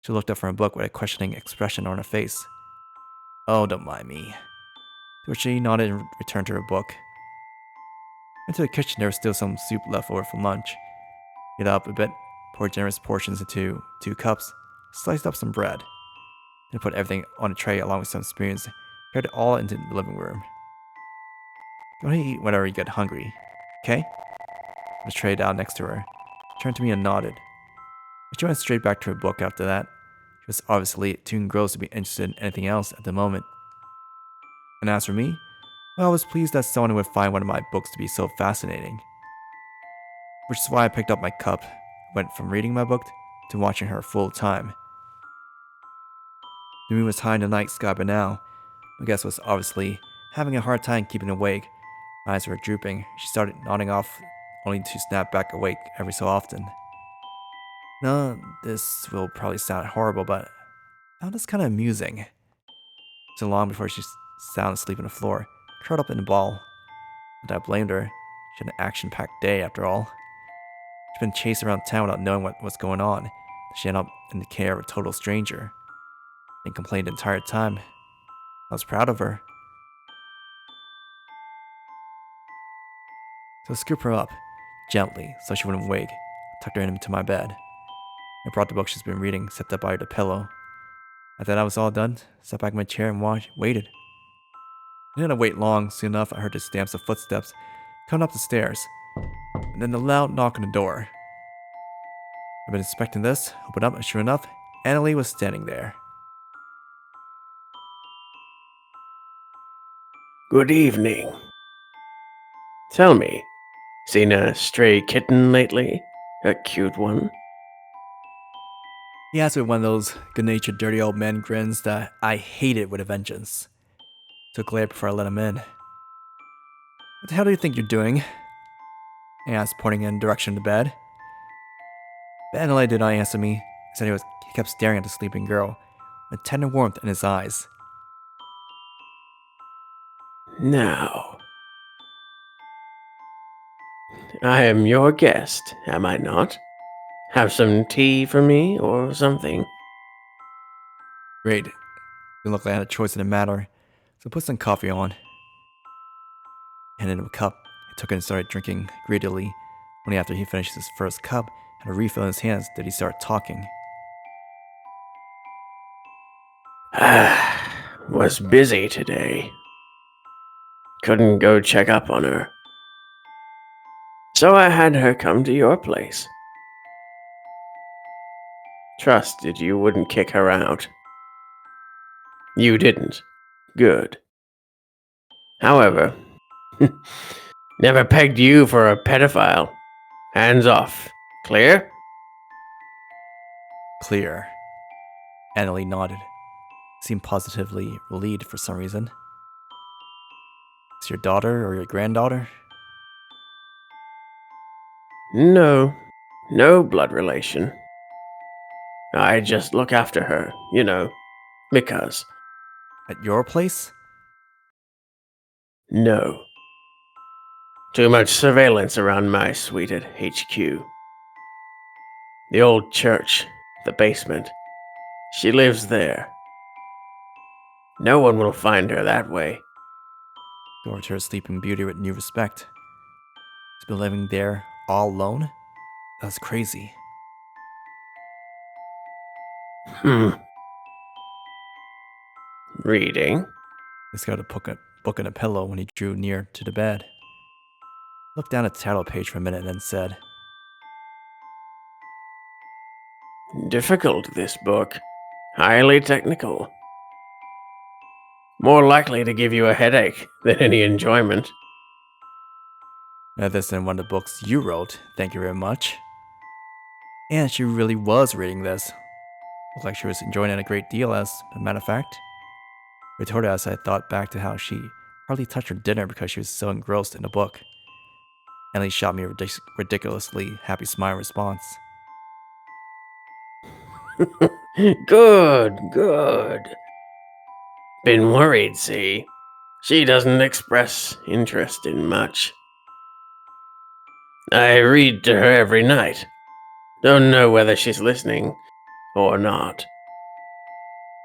Speaker 2: She looked up from a book with a questioning expression on her face. Oh, don't mind me. To which she nodded and returned to her book. Went to the kitchen, there was still some soup left over from lunch. Heated up a bit, poured generous portions into 2 cups, sliced up some bread, and put everything on a tray along with some spoons, carried it all into the living room. Go ahead and eat whenever you get hungry, okay? Put the tray down next to her, turned to me and nodded. But she went straight back to her book after that. She was obviously too engrossed to be interested in anything else at the moment. And as for me, well, I was pleased that someone would find one of my books to be so fascinating. Which is why I picked up my cup, went from reading my book to watching her full time. The moon was high in the night sky by now. My guest was obviously having a hard time keeping awake. My eyes were drooping. She started nodding off, only to snap back awake every so often. Now, this will probably sound horrible, but I found this kind of amusing. So long before she sound asleep on the floor, curled up in a ball. Not that I blamed her. She had an action-packed day, after all. She'd been chased around town without knowing what was going on. She ended up in the care of a total stranger. And complained the entire time. I was proud of her. So I scooped her up, gently, so she wouldn't wake, tucked her into my bed. I brought the book she's been reading, set that by her the pillow. After that was all done, sat back in my chair and waited. I didn't wait long. Soon enough, I heard the stamps of footsteps coming up the stairs, and then the loud knock on the door. I've been expecting this, opened up, and sure enough, Analye was standing there.
Speaker 3: Good evening. Tell me, seen a stray kitten lately? A cute one?
Speaker 2: He asked with one of those good-natured, dirty old man grins that I hated with a vengeance. Took a glare before I let him in. What the hell do you think you're doing? I asked, pointing in the direction of the bed. But Analye did not answer me. Instead, he kept staring at the sleeping girl, with tender warmth in his eyes.
Speaker 3: Now, I am your guest, am I not? Have some tea for me or something?
Speaker 2: Great. Didn't look like I had a choice in the matter, so I put some coffee on. Handed him a cup. He took it and started drinking greedily. Only after he finished his first cup and a refill in his hands did he start talking.
Speaker 3: Was busy today. Couldn't go check up on her. So I had her come to your place. Trusted you wouldn't kick her out. You didn't. Good. However, never pegged you for a pedophile. Hands off. Clear?
Speaker 2: Clear. Analye nodded. Seemed positively relieved for some reason. Is your daughter or your granddaughter?
Speaker 3: No. No blood relation. I just look after her, because.
Speaker 2: At your place?
Speaker 3: No. Too much surveillance around my suite at HQ. The old church, the basement. She lives there. No one will find her that way.
Speaker 2: Towards her sleeping beauty with new respect. She's been living there all alone? That's crazy.
Speaker 3: Reading?
Speaker 2: He got a book and a pillow when he drew near to the bed. Looked down at the title page for a minute and then said,
Speaker 3: Difficult, this book. Highly technical. More likely to give you a headache than any enjoyment.
Speaker 2: this than one of the books you wrote, thank you very much. And she really was reading this. Looked like she was enjoying it a great deal, as a matter of fact. I retorted as I thought back to how she hardly touched her dinner because she was so engrossed in the book. Analye shot me a ridiculously happy smile in response.
Speaker 3: Good, good. Been worried, see? She doesn't express interest in much. I read to her every night. Don't know whether she's listening or not.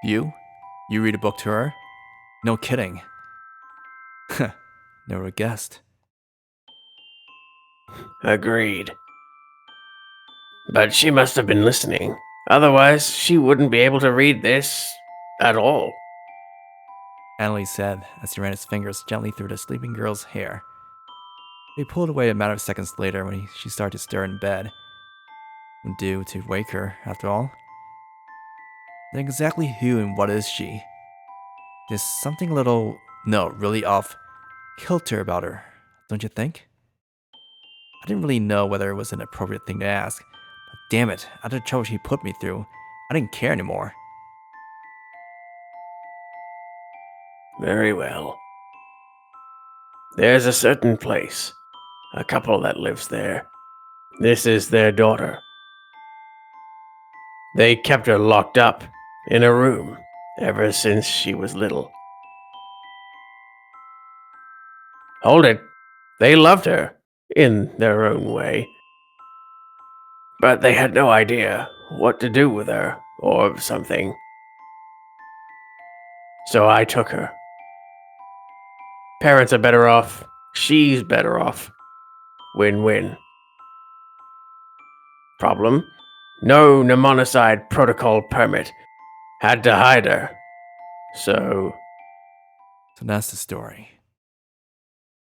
Speaker 2: You? You read a book to her? No kidding. Never guessed.
Speaker 3: Agreed. But she must have been listening. Otherwise, she wouldn't be able to read this at all.
Speaker 2: Analye said as he ran his fingers gently through the sleeping girl's hair. He pulled away a matter of seconds later when she started to stir in bed. Due to wake her, after all. Then exactly who and what is she? There's something a little, no, really off kilter about her, don't you think? I didn't really know whether it was an appropriate thing to ask, but damn it, after the trouble she put me through, I didn't care anymore.
Speaker 3: Very well. There's a certain place. A couple that lives there. This is their daughter. They kept her locked up in a room ever since she was little. Hold it. They loved her in their own way. But they had no idea what to do with her or something. So I took her. Parents are better off. She's better off. Win-win. Problem? No mnemonicide protocol permit. Had to hide her. So,
Speaker 2: So that's the story.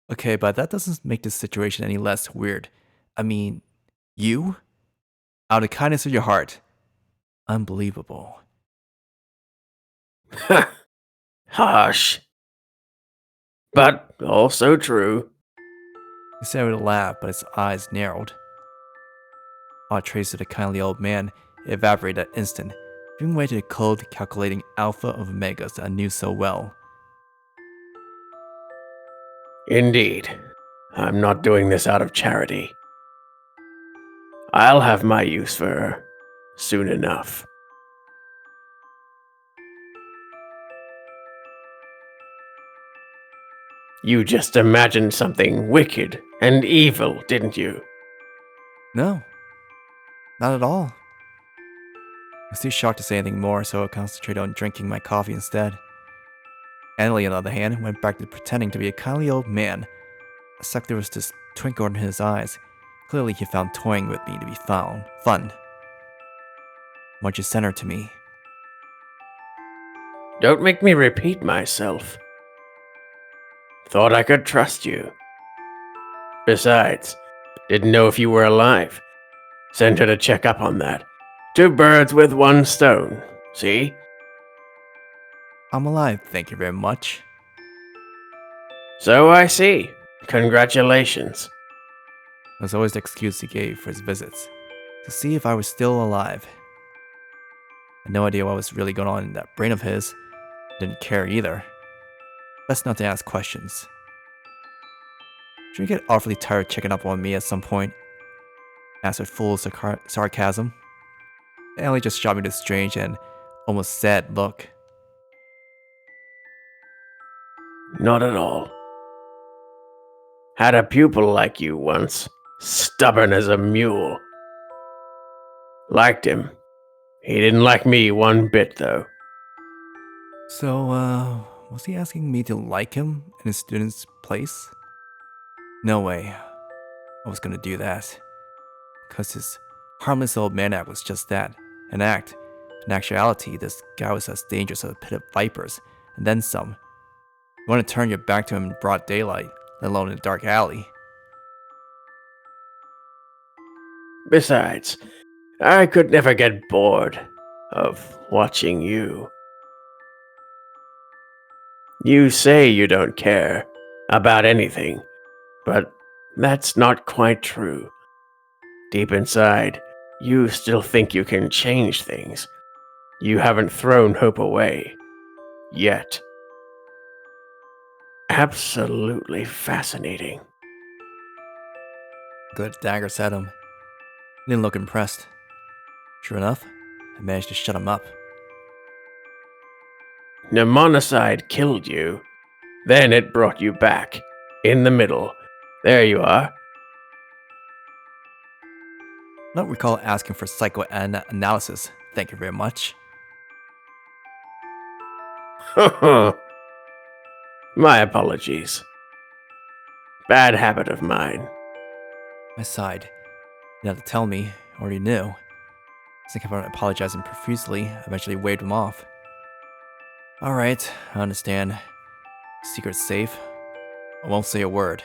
Speaker 2: Okay, but that doesn't make the situation any less weird. I mean, you? Out of the kindness of your heart. Unbelievable.
Speaker 3: harsh. But also true.
Speaker 2: He said with a laugh, but his eyes narrowed. All trace of the kindly old man evaporated that instant, giving way to the cold, calculating alpha of omegas that I knew so well.
Speaker 3: Indeed. I'm not doing this out of charity. I'll have my use for her soon enough. You just imagined something wicked and evil, didn't you?
Speaker 2: No, not at all. I was too shocked to say anything more, so I concentrated on drinking my coffee instead. Analye, on the other hand, went back to pretending to be a kindly old man. Except there was this twinkle in his eyes. Clearly, he found toying with me to be fun. Why'd you send her to me?
Speaker 3: Don't make me repeat myself. Thought I could trust you. Besides, didn't know if you were alive. Sent her to check up on that. 2 birds with 1 stone. See?
Speaker 2: I'm alive, thank you very much.
Speaker 3: So I see. Congratulations.
Speaker 2: That was always the excuse he gave for his visits. To see if I was still alive. I had no idea what was really going on in that brain of his. Didn't care either. Best not to ask questions. Should you get awfully tired checking up on me at some point? Asked with full sarcasm. Analye just shot me this strange and almost sad look.
Speaker 3: Not at all. Had a pupil like you once. Stubborn as a mule. Liked him. He didn't like me one bit, though.
Speaker 2: So, was he asking me to like him in his student's place? No way. I was gonna do that. Cause his harmless old man act was just that, an act. In actuality, this guy was as dangerous as a pit of vipers, and then some. You want to turn your back to him in broad daylight, let alone in a dark alley.
Speaker 3: Besides, I could never get bored of watching you. You say you don't care about anything, but that's not quite true. Deep inside, you still think you can change things. You haven't thrown hope away. Yet. Absolutely fascinating.
Speaker 2: Good daggers at him. He didn't look impressed. Sure enough, I managed to shut him up.
Speaker 3: Mnemonicide killed you. Then it brought you back. In the middle. There you are.
Speaker 2: I don't recall asking for psychoanalysis, thank you very much.
Speaker 3: My apologies. Bad habit of mine.
Speaker 2: I sighed. You had to tell me, I already knew. As I kept on apologizing profusely, I eventually waved him off. Alright, I understand. Secret's safe. I won't say a word.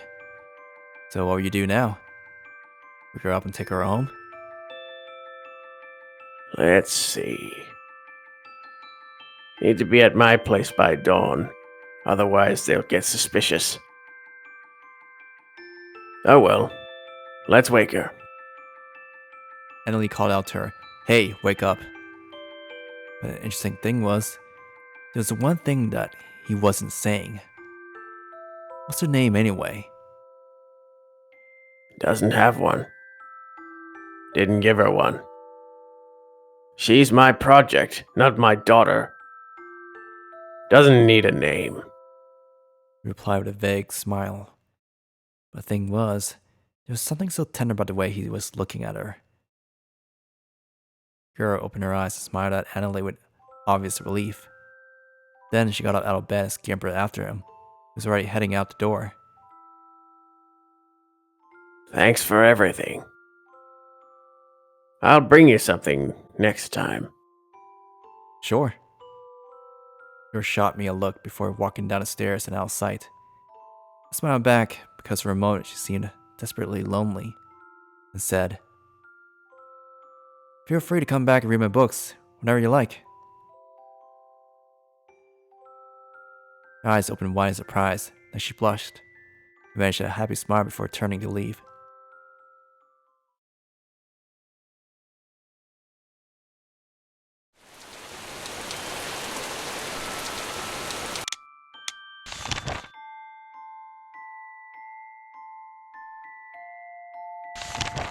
Speaker 2: So what will you do now? Pick her up and take her home?
Speaker 3: Let's see. Need to be at my place by dawn. Otherwise, they'll get suspicious. Oh well. Let's wake her.
Speaker 2: Analye called out to her, "Hey, wake up." But the interesting thing was, there was one thing that he wasn't saying. What's her name anyway?
Speaker 3: Doesn't have one. Didn't give her one. She's my project, not my daughter. Doesn't need a name.
Speaker 2: He replied with a vague smile. But the thing was, there was something so tender about the way he was looking at her. Girl opened her eyes and smiled at Analye with obvious relief. Then she got up out of bed and scampered after him. He was already heading out the door.
Speaker 3: Thanks for everything. I'll bring you something next time.
Speaker 2: Sure, Yor shot me a look before walking down the stairs and out of sight. I smiled back because for a moment she seemed desperately lonely and said, "Feel free to come back and read my books whenever you like." Her eyes opened wide in surprise, then she blushed and managed a happy smile before turning to leave.